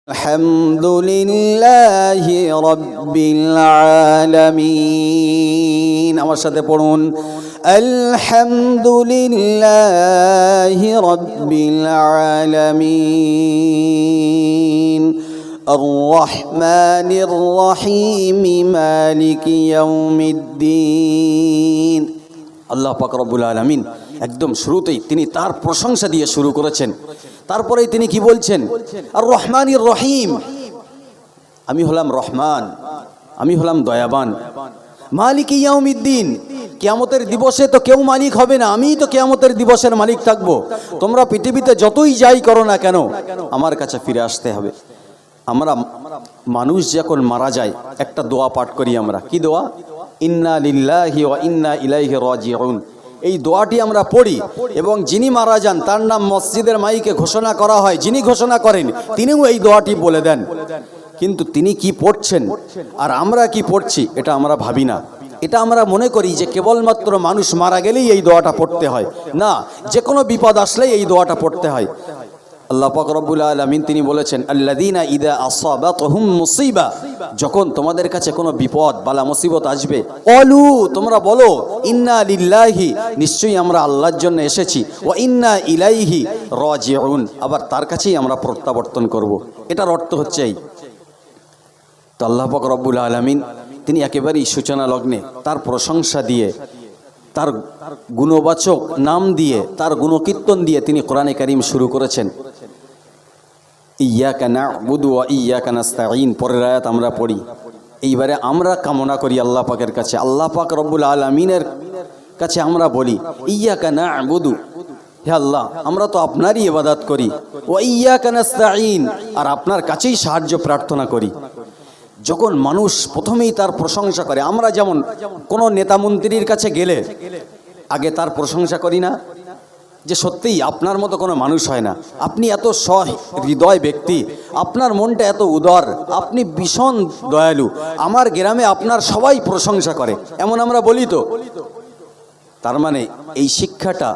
আলহামদুলিল্লাহি রাব্বিল আলামিন। আমার সাথে পড়ুন, আলহামদুলিল্লাহি রাব্বিল আলামিন আর রহমানির রহিম মালিকি ইয়াউমিদ্দিন। আল্লাহ পাক রব্বুল আলামিন একদম শুরুতেই তিনি তার প্রশংসা দিয়ে শুরু করেছেন। তারপরেই তিনি কি বলছেন? আর রহমানির রহিম, আমি হলাম রহমান, আমি হলাম দয়াবান। মালিক ইয়াউমিদ্দিন, কিয়ামতের দিবসে তো কেউ মালিক হবে না, আমিই তো কিয়ামতের দিবসের মালিক থাকব। তোমরা পৃথিবীতে যতই যাই করো না কেন, আমার কাছে ফিরে আসতে হবে। আমরা মানুষ যখন মারা যায় একটা দোয়া পাঠ করি আমরা, কি দোয়া? ইন্না লিল্লাহি ওয়া ইন্না ইলাইহি রাজিউন। এই দোয়াটি আমরা পড়ি এবং যিনি মারা যান তার নাম মসজিদের মাইকে ঘোষণা করা হয়। যিনি ঘোষণা করেন তিনিও এই দোয়াটি বলে দেন। কিন্তু তিনি কি পড়ছেন আর আমরা কি পড়ছি এটা আমরা ভাবি না। এটা আমরা মনে করি যে কেবলমাত্র মানুষ মারা গেলেই এই দোয়াটা পড়তে হয়। না, যে কোনো বিপদ আসলেই এই দোয়াটা পড়তে হয়। আল্লাহ পাক রব্বুল আলামিন তিনি বলেছেন, আল্লাযীনা ইযা আসাবাতহুম মুসিবা, যখন তোমাদের কাছে কোনো বিপদ বালা মুসিবত আসবে, ক্বালু, তোমরা বলো, ইন্না লিল্লাহি, নিশ্চয়ই আমরা আল্লাহর জন্য এসেছি, ওয়া ইন্না ইলাইহি রাজিউন, আবার তার কাছেই আমরা প্রত্যাবর্তন করব। এটার অর্থ হচ্ছে এই। তো আল্লাহ পাক রব্বুল আলামিন তিনি একেবারেই সূচনা লগ্নে তার প্রশংসা দিয়ে, তার গুণবাচক নাম দিয়ে, তার গুণকীর্তন দিয়ে তিনি কোরআনে কারীম শুরু করেছেন। ইয়্যাকা না'বুদু ওয়া ইয়্যাকা নাস্তাঈন, পরের আয়াত আমরা পড়ি। এইবারে আমরা কামনা করি আল্লাহ পাকের কাছে, আল্লাহ পাক রব্বুল আলামিনের কাছে আমরা বলি, ইয়্যাকা না'বুদু, হে আল্লাহ আমরা তো আপনারই ইবাদত করি, ওয়া ইয়্যাকা নাস্তাঈন, আর আপনার কাছেই সাহায্য প্রার্থনা করি। যখন মানুষ প্রথমেই তার প্রশংসা করে, আমরা যেমন কোনো নেতা মন্ত্রীর কাছে গেলে আগে তার প্রশংসা করি না, যে সত্যিই আপনার মতো কোনো মানুষ হয় না, আপনি এত সহৃদয় ব্যক্তি, আপনার মনটা এত উদার, আপনি ভীষণ দয়ালু, আমার গ্রামে আপনার সবাই প্রশংসা করে, এমন আমরা বলি তো। তার মানে এই শিক্ষাটা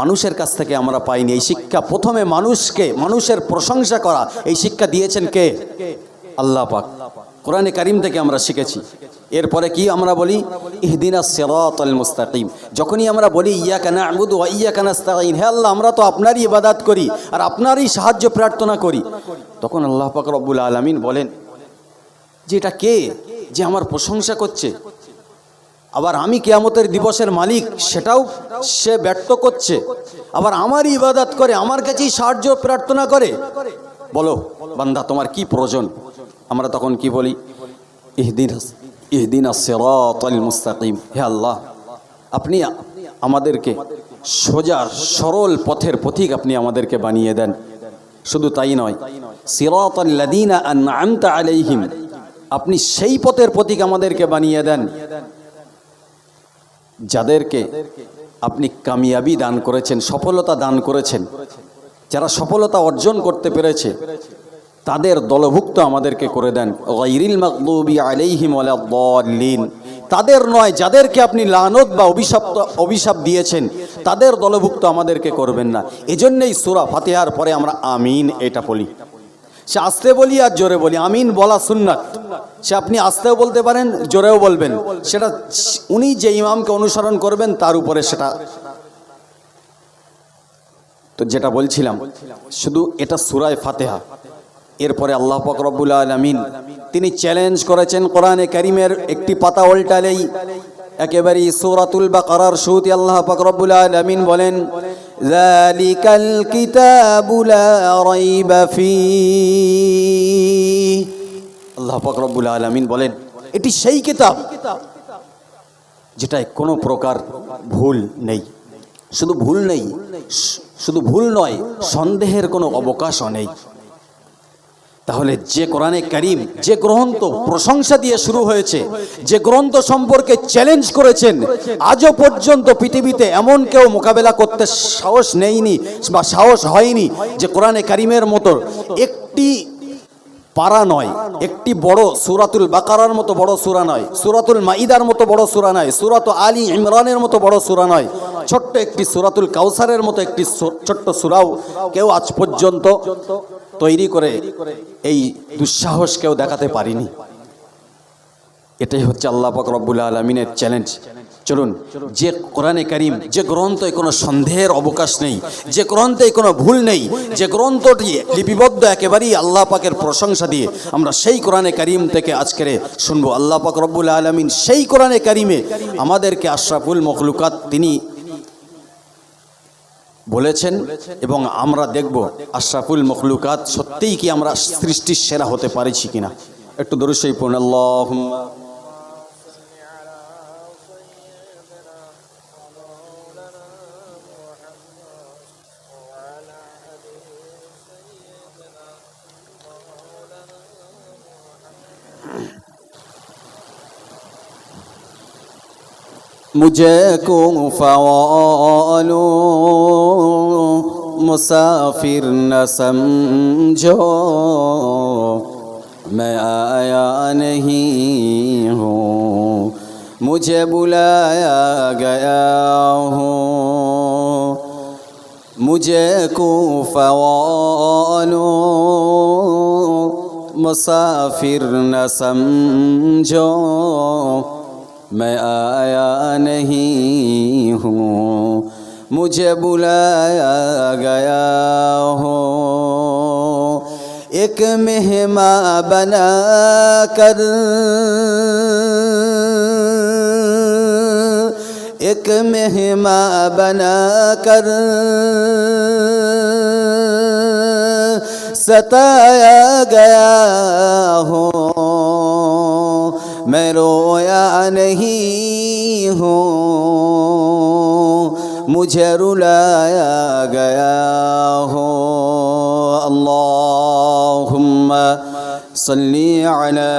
মানুষের কাছ থেকে আমরা পাইনি। এই শিক্ষা প্রথমে মানুষকে, মানুষের প্রশংসা করা, এই শিক্ষা দিয়েছেন কে? আল্লাহ পাক। কোরআনে কারীম থেকে আমরা শিখেছি। এরপরে কি আমরা বলি? ইহদিনাস সিরাতাল মুস্তাকিম। যখনই আমরা বলি ইয়্যাকা না'বুদু ওয়া ইয়্যাকা নাস্তাঈন, হে আল্লাহ আমরা তো আপনারই ইবাদত করি আর আপনারই সাহায্য প্রার্থনা করি, তখন আল্লাহ পাক রব্বুল আলামিন বলেন যে এটা কে যে আমার প্রশংসা করছে, আবার আমি কিয়ামতের দিবসের মালিক সেটাও সে ব্যর্থ করছে, আবার আমারই ইবাদত করে, আমার কাছেই সাহায্য প্রার্থনা করে। বলো বান্দা তোমার কি প্রয়োজন? আমরা তখন কি বলি? ইহদিনাস সিরাতাল মুস্তাকিম, হে আল্লাহ আপনি আমাদেরকে সোজা সরল পথের পথিক আপনি আমাদেরকে বানিয়ে দেন। শুধু তাই নয়, সিরাতাল লাযীনা আন'আমতা আলাইহিম, আপনি সেই পথের পথিক আমাদেরকে বানিয়ে দেন যাদেরকে আপনি কামিয়াবি দান করেছেন, সফলতা দান করেছেন। যারা সফলতা অর্জন করতে পেরেছে তাদের দলভুক্ত আমাদেরকে করে দেন। গায়রিল মাগদুবি আলাইহিম ওয়ালাদ-দাল্লিন, তাদের নয় যাদেরকে আপনি লানত বা অভিশাপ দিয়েছেন তাদের দলভুক্ত আমাদেরকে করবেন না। এজন্যই সূরা ফাতিহার পরে আমরা আমিন এটা বলি। সে আস্তে বলি আর জোরে বলি, আমিন বলা সুন্নাত। সে আপনি আস্তেও বলতে পারেন, জোরেও বলবেন, সেটা উনি যে ইমামকে অনুসরণ করবেন তার উপরে সেটা। তো যেটা বলছিলাম, শুধু এটা সূরা ফাতিহা। এরপরে আল্লাহ পাক রব্বুল আলামিন তিনি চ্যালেঞ্জ করেছেন কোরআনে কারীমের একটি পাতা উল্টালেই, একেবারে সূরাতুল বাকারার শুরুতে আল্লাহ পাক রব্বুল আলামিন বলেন, যালিকাল কিতাবু লা রাইবা ফীহি। আল্লাহ পাক রব্বুল আলামিন বলেন এটি সেই কিতাব যেটায় কোনো প্রকার ভুল নেই। শুধু ভুল নেই, শুধু ভুল নয়, সন্দেহের কোনো অবকাশও নেই। তাহলে যে কোরআনে কারীম, যে গ্রন্থ প্রশংসা দিয়ে শুরু হয়েছে, যে গ্রন্থ সম্পর্কে চ্যালেঞ্জ করেছেন, আজও পর্যন্ত পৃথিবীতে এমন কেউ মোকাবেলা করতে সাহস নেয়নি বা সাহস হয়নি যে কোরআনে কারীমের মতো একটি পারা নয়, একটি বড় সূরাতুল বাকারার মতো বড় সূরা নয়, সূরাতুল মাইদার মতো বড় সূরা নয়, সূরাত আলী ইমরানের মতো বড় সূরা নয়, ছোট্ট একটি সূরাতুল কাউসারের মতো একটি ছোট্ট সূরাও কেউ আজ পর্যন্ত তৈরি করে এই দুঃসাহস কেউ দেখাতে পারিনি। এটাই হচ্ছে আল্লাহ পাক রব্বুল আলামিনের চ্যালেঞ্জ। চলুন, যে কোরআনে কারীম, যে গ্রন্থে কোনো সন্দেহের অবকাশ নেই, যে গ্রন্থে কোনো ভুল নেই, যে গ্রন্থটি লিপিবদ্ধ একেবারেই আল্লাহ পাকের প্রশংসা দিয়ে, আমরা সেই কোরআনে কারীম থেকে আজকের শুনবো। আল্লাহ পাক রব্বুল আলামিন সেই কোরআনে কারীমে আমাদেরকে আশরাফুল মখলুকাত তিনি বলেছেন, এবং আমরা দেখব আশরাফুল মখলুকাত সত্যিই কি আমরা সৃষ্টির সেরা হতে পারছি কিনা। একটু দরুদ শরীফ পড়ুন। আল্লাহুম্মা मुझे कुफवालो मुसाफिर न समझो, मैं आया नहीं हूँ, मुझे बुलाया गया हूँ। मुझे कुफवालो मुसाफिर न समझो, मैं आया नहीं हूँ, मुझे बुलाया गया हूँ। एक मेहमान बना कर, एक मेहमान बना कर सताया गया हूँ, मैं रोया नहीं हूँ, मुझे रुलाया गया हूँ। अल्लाहुम्मा सल्ली अला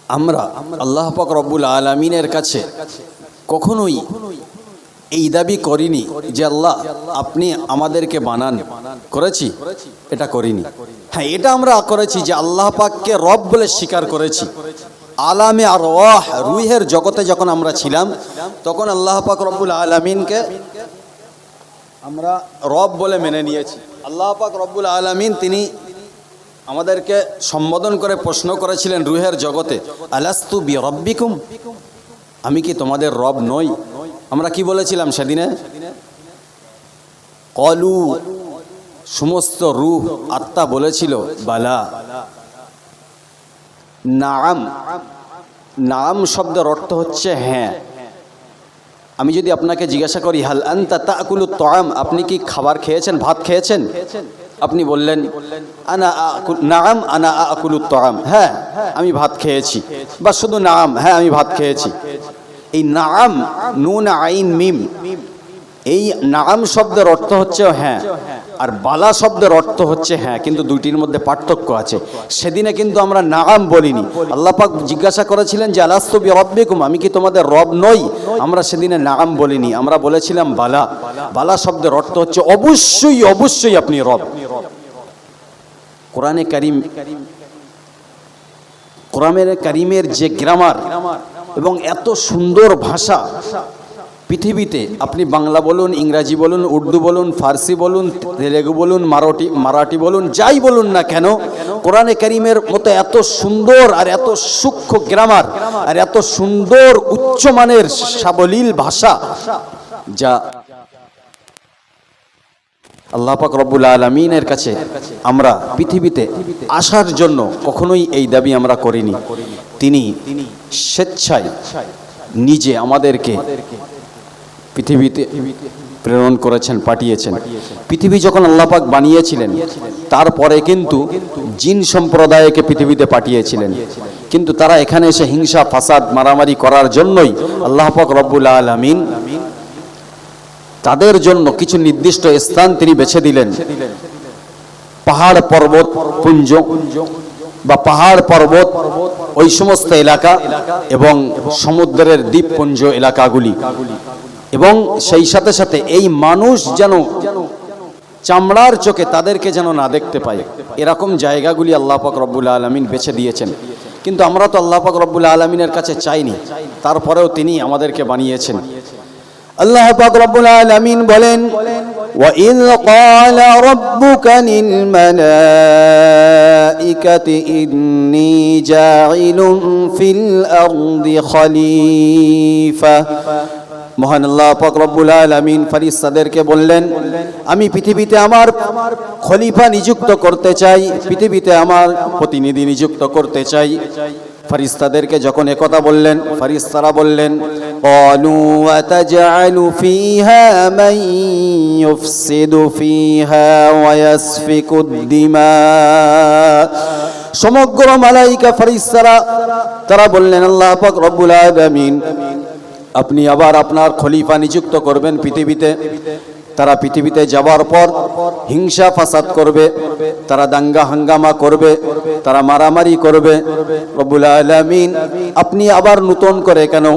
আমরা আল্লাহ পাক রব্বুল আলামিনের কাছে কখনোই এই দাবি করিনি যে আল্লাহ আপনি আমাদেরকে বানান, করেছি? এটা করিনি। হ্যাঁ, এটা আমরা করেছি যে আল্লাহ পাককে রব বলে স্বীকার করেছি। আলামে আর রুহের জগতে যখন আমরা ছিলাম, তখন আল্লাহ পাক রব্বুল আলামিনকে আমরা রব বলে মেনে নিয়েছি। আল্লাহ পাক রব্বুল আলামিন তিনি আমাদেরকে সম্বোধন করে প্রশ্ন করেছিলেন রুহের জগতে, আলাস্তু বি রব্বিকুম, আমি কি তোমাদের রব নই? আমরা কি বলেছিলাম সেদিনে? কলু, সমস্ত রূহ আত্মা বলেছিল বালা। নাম, নাম শব্দের অর্থ হচ্ছে হ্যাঁ। আমি যদি আপনাকে জিজ্ঞাসা করি হাল আনতা তাকুলুত তাআম, আপনি কি খাবার খেয়েছেন, ভাত খেয়েছেন? আপনি বললেন আনা নাম আনা আকুলুত তাআম, হ্যাঁ আমি ভাত খেয়েছি, বা শুধু নাম, হ্যাঁ আমি ভাত খেয়েছি। এই নাম, নুন আইন মিম, এই নাম শব্দের অর্থ হচ্ছে হ্যাঁ, আর বালা শব্দের অর্থ হচ্ছে হ্যাঁ, কিন্তু দুইটির মধ্যে পার্থক্য আছে। সেদিনে কিন্তু আমরা নাম বলিনি। আল্লাহ পাক জিজ্ঞাসা করেছিলেন যে আলাস্তু বি রব্বিকুম, আমি কি তোমাদের রব নই? আমরা সেদিনে নাম বলিনি, আমরা বলেছিলাম বালা। বালা শব্দের অর্থ হচ্ছে অবশ্যই অবশ্যই আপনি রব। কোরআনে কারীম, কোরআনের কারীমের যে গ্রামার এবং এত সুন্দর ভাষা, পৃথিবীতে আপনি বাংলা বলুন, ইংরাজি বলুন, উর্দু বলুন, ফার্সি বলুন, তেলেগু বলুন, মারাঠি বলুন, যাই বলুন না কেন, কোরআনে কারীমের মতো এত সুন্দর আর এত সূক্ষ্ম গ্রামার আর এত সুন্দর উচ্চমানের সাবলীল ভাষা, যা আল্লাহ পাক রব্বুল আলামিনের কাছে আমরা পৃথিবীতে আসার জন্য কখনোই এই দাবি আমরা করিনি। তিনি স্বেচ্ছায় নিজে আমাদেরকে পৃথিবীতে প্রেরণ করেছেন, পাঠিয়েছেন। পৃথিবী যখন আল্লাহ পাক বানিয়েছিলেন, তারপরে কিন্তু জিন সম্প্রদায়কে পৃথিবীতে পাঠিয়েছিলেন, কিন্তু তারা এখানে এসে হিংসা ফাসাদ মারামারি করার জন্যই আল্লাহ পাক রব্বুল আলামিন তাদের জন্য কিছু নির্দিষ্ট স্থান তিনি বেছে দিলেন। পাহাড় পর্বত পুঞ্জ বা পাহাড় পর্বত, ওই সমস্ত এলাকা এবং সমুদ্রের দ্বীপপুঞ্জ এলাকাগুলি, এবং সেই সাথে সাথে এই মানুষ যেন চামড়ার চোখে তাদেরকে যেন না দেখতে পায়। এরকম জায়গাগুলি আল্লাহ পাক রব্বুল আলামিন বেছে দিয়েছেন। কিন্তু আমরা তো আল্লাহ পাক রব্বুল আলামিনের কাছে চাইনি, তারপরেও তিনি আমাদেরকে বানিয়েছেন। আল্লাহ পাক রব্বুল আলামিন বলেন, وَإِذْ قَالَ رَبُّكَ لِلْمَلَائِكَةِ إِنِّي جَاعِلٌ فِي الْأَرْضِ خَلِيفَةً। মহান আল্লাহ পাক রব্বুল আলামিন ফেরেশতাদেরকে বললেন, আমি পৃথিবীতে আমার খলিফা নিযুক্ত করতে চাই, পৃথিবীতে আমার প্রতিনিধি নিযুক্ত করতে চাই। ফেরেশতাদেরকে যখন একথা বললেন, ফেরেশতারা বললেন, ক্বালু আতাজআলু ফীহা মান ইউফসিদু ফীহা ওয়া ইয়াসফিকুদ দিমা। সমগ্র মালায়েকা ফেরেশতারা তারা বললেন, আল্লাহ পাক রব্বুল আলামিন আপনি আবার আপনার খলিফা নিযুক্ত করবেন পৃথিবীতে। তারা পৃথিবীতে যাওয়ার পর হিংসা ফাসাদ করবে, তারা দাঙ্গা হাঙ্গামা করবে, তারা মারামারি করবে। রব্বুল আলামিন আপনি আবার নতুন করে কেন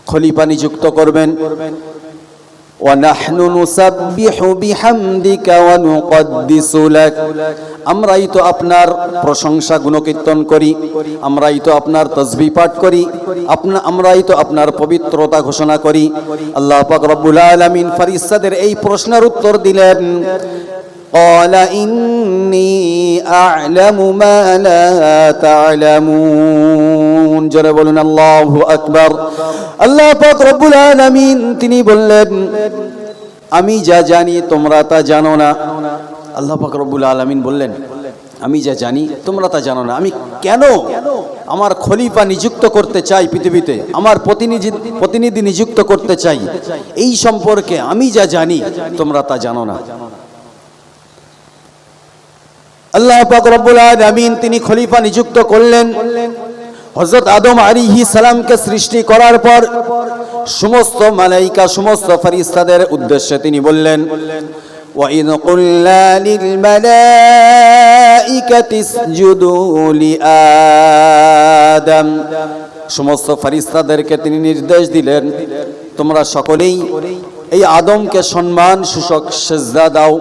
খলিফা নিযুক্ত করবেন? وَنَحْنُ نُسَبِّحُ بِحَمْدِكَ وَنُقَدِّسُ لَكَ। আমরাই তো আপনার প্রশংসা গুণকীর্তন করি, আমরাই তো আপনার তাসবিহ পাঠ করি, আমরাই তো আপনার পবিত্রতা ঘোষণা করি। আল্লাহ পাক রব্বুল আলামিন ফেরেশতাদের এই প্রশ্নের উত্তর দিলেন, قَالَ إِنِّي أَعْلَمُ مَا لَا تَعْلَمُونَ। জোরে বলুন আল্লাহু আকবার। আল্লাহ পাক রব্বুল আলামিন তিনি বললেন, আমি যা জানি তোমরা তা জানো না। আল্লাহ পাক রব্বুল আলামিন বললেন, আমি যা জানি তোমরা তা জানো না। আমি কেন আমার খলিফা নিযুক্ত করতে চাই পৃথিবীতে, আমার প্রতিনিধি নিযুক্ত করতে চাই, এই সম্পর্কে আমি যা জানি তোমরা তা জানো না। আল্লাহ পাক রব্বুল আলামিন তিনি খলিফা নিযুক্ত করলেন। হযরত আদম আলাইহিস সালামকে সৃষ্টি করার পর সমস্ত মালায়েকা সমস্ত ফেরেশতাদের উদ্দেশ্যে তিনি বললেন, وَإِذْ قُلْنَا لِلْمَلَائِكَةِ اسْجُدُوا لِآدَمَ। সমস্ত ফেরেশতাদেরকে তিনি নির্দেশ দিলেন, তোমরা সকলেই এই আদমকে সম্মান সূচক সিজদা দাও।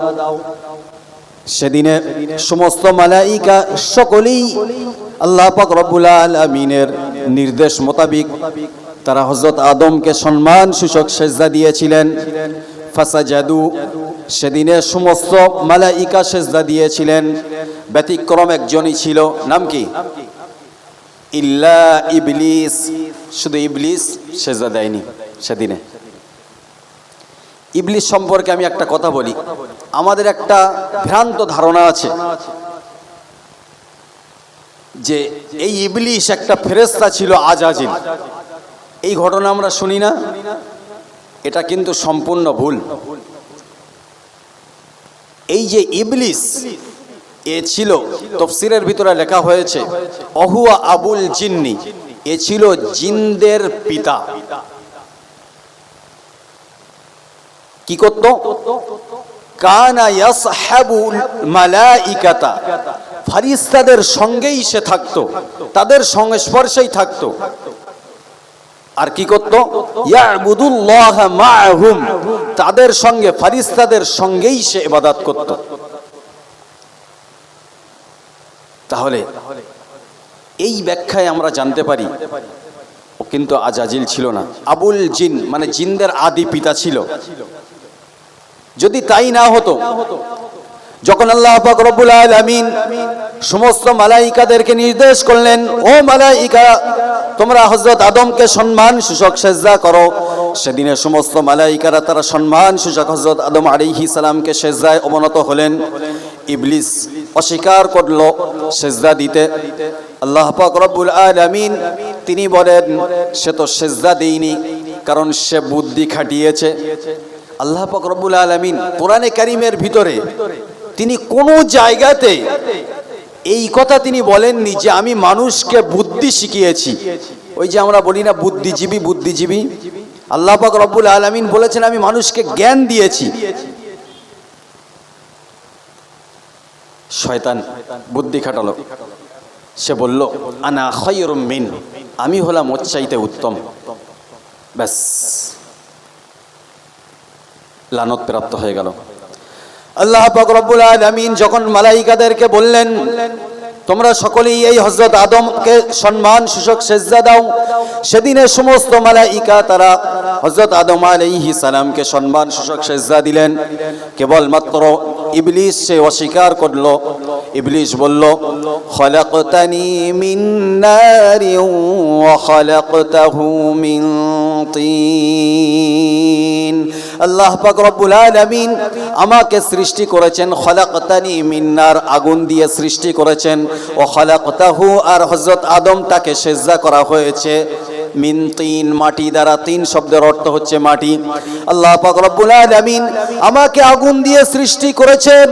সেদিনে সমস্ত মালায়েকা সকলেই আল্লাহ পাক রব্বুল আলামিনের নির্দেশ মোতাবেক তারা হযরত আদমকে সম্মান সূচক সিজদা দিয়েছিলেন। ফাসাজাদু, সেদিনে সমস্ত মালায়েকা সিজদা দিয়েছিলেন, ব্যতিক্রম একজনই ছিল, নাম কি? ইল্লা ইবলিস, শুধু ইবলিস সিজদা দেয়নি সেদিনে। ইবলিস সম্পর্কে আমি একটা কথা বলি। আমাদের একটা ভ্রান্ত ধারণা আছে যে এই ইবলিস একটা ফেরেশতা ছিল আজাজিল। এই ঘটনা আমরা শুনি না, এটা কিন্তু সম্পূর্ণ ভুল। এই যে ইবলিস এ ছিল, তাফসীরের ভিতরে লেখা হয়েছে অহুয়া আবুল জিন্নি, এ ছিল জিনদের পিতা। কি করত? কানা ইয়াসহাবুল মালাইকাতা, ফেরেশতাদের সঙ্গেই সে থাকতো, তাদের সংস্পর্শেই থাকতো। আর কি করত? ইয়াবুদুল্লাহ মাআহুম, তাদের সঙ্গে ফেরেশতাদের সঙ্গেই সে ইবাদত করত। তাহলে এই ব্যাখ্যায় আমরা জানতে পারি ও কিন্তু আজাজিল ছিল না, আবুল জিন মানে জিনদের আদি পিতা ছিল। যদি তাই না হতো, যখন আল্লাহ পাক রব্বুল আলামিন সমস্ত মালায়েকাদেরকে নির্দেশ করলেন, ও মালায়েকা তোমরা হযরত আদমকে সম্মান সূচক সিজদা করো, সেদিনে সমস্ত মালায়েকারা তারা সম্মান সূচক হযরত আদম আলাইহিস সালামকে সিজদায় অবনত হলেন। ইবলিস অস্বীকার করলো সিজদা দিতে। আল্লাহ পাক রব্বুল আলামিন তিনি বলেন, সে তো সিজদা দেয়নি, কারণ সে বুদ্ধি খাটিয়েছে। আল্লাহ পাক রব্বুল আলামিন কোরআনে কারীমের ভিতরে তিনি কোনো জায়গাতে এই কথা তিনি বলেননি যে আমি মানুষকে বুদ্ধি শিখিয়েছি। ওই যে আমরা বলি না বুদ্ধিজীবী বুদ্ধিজীবী, আল্লাহ পাক রব্বুল আলামিন বলেছেন আমি মানুষকে জ্ঞান দিয়েছি। শয়তান বুদ্ধি খাটালো, সে বলল আনা খায়রুম মিন, আমি হলাম ওর চাইতে উত্তম। ব্যাস লানত প্রাপ্ত হয়ে গেল। আল্লাহ পাক রব্বুল আলামিন যখন মালাইকাদেরকে বললেন তোমরা সকলেই এই হযরত আদমকে সম্মান সূচক সেজদা দাও, সেদিনে সমস্ত মালাইকা তারা হযরত আদম আলাইহিস সালামকে সম্মান সূচক সেজদা দিলেন। কেবলমাত্র ইবলিস সে অস্বীকার করলো। ইবলিস বলল, খলাকতানি মিন নারিন ওয়া খলাকতাহু মিন তিন। আল্লাহ পাক রব্বুল আলামিন আমাকে সৃষ্টি করেছেন খলাকতানি মিন নার, আগুন দিয়ে সৃষ্টি করেছেন, ও খলাকতাহু আর হযরত আদম তাকে সেজদা করা হয়েছে মিন তিন, মাটি দ্বারা। তিন শব্দের অর্থ হচ্ছে মাটি। আল্লাহ পাক রব্বুল আলামিন আমাকে আগুন দিয়ে সৃষ্টি করেছেন।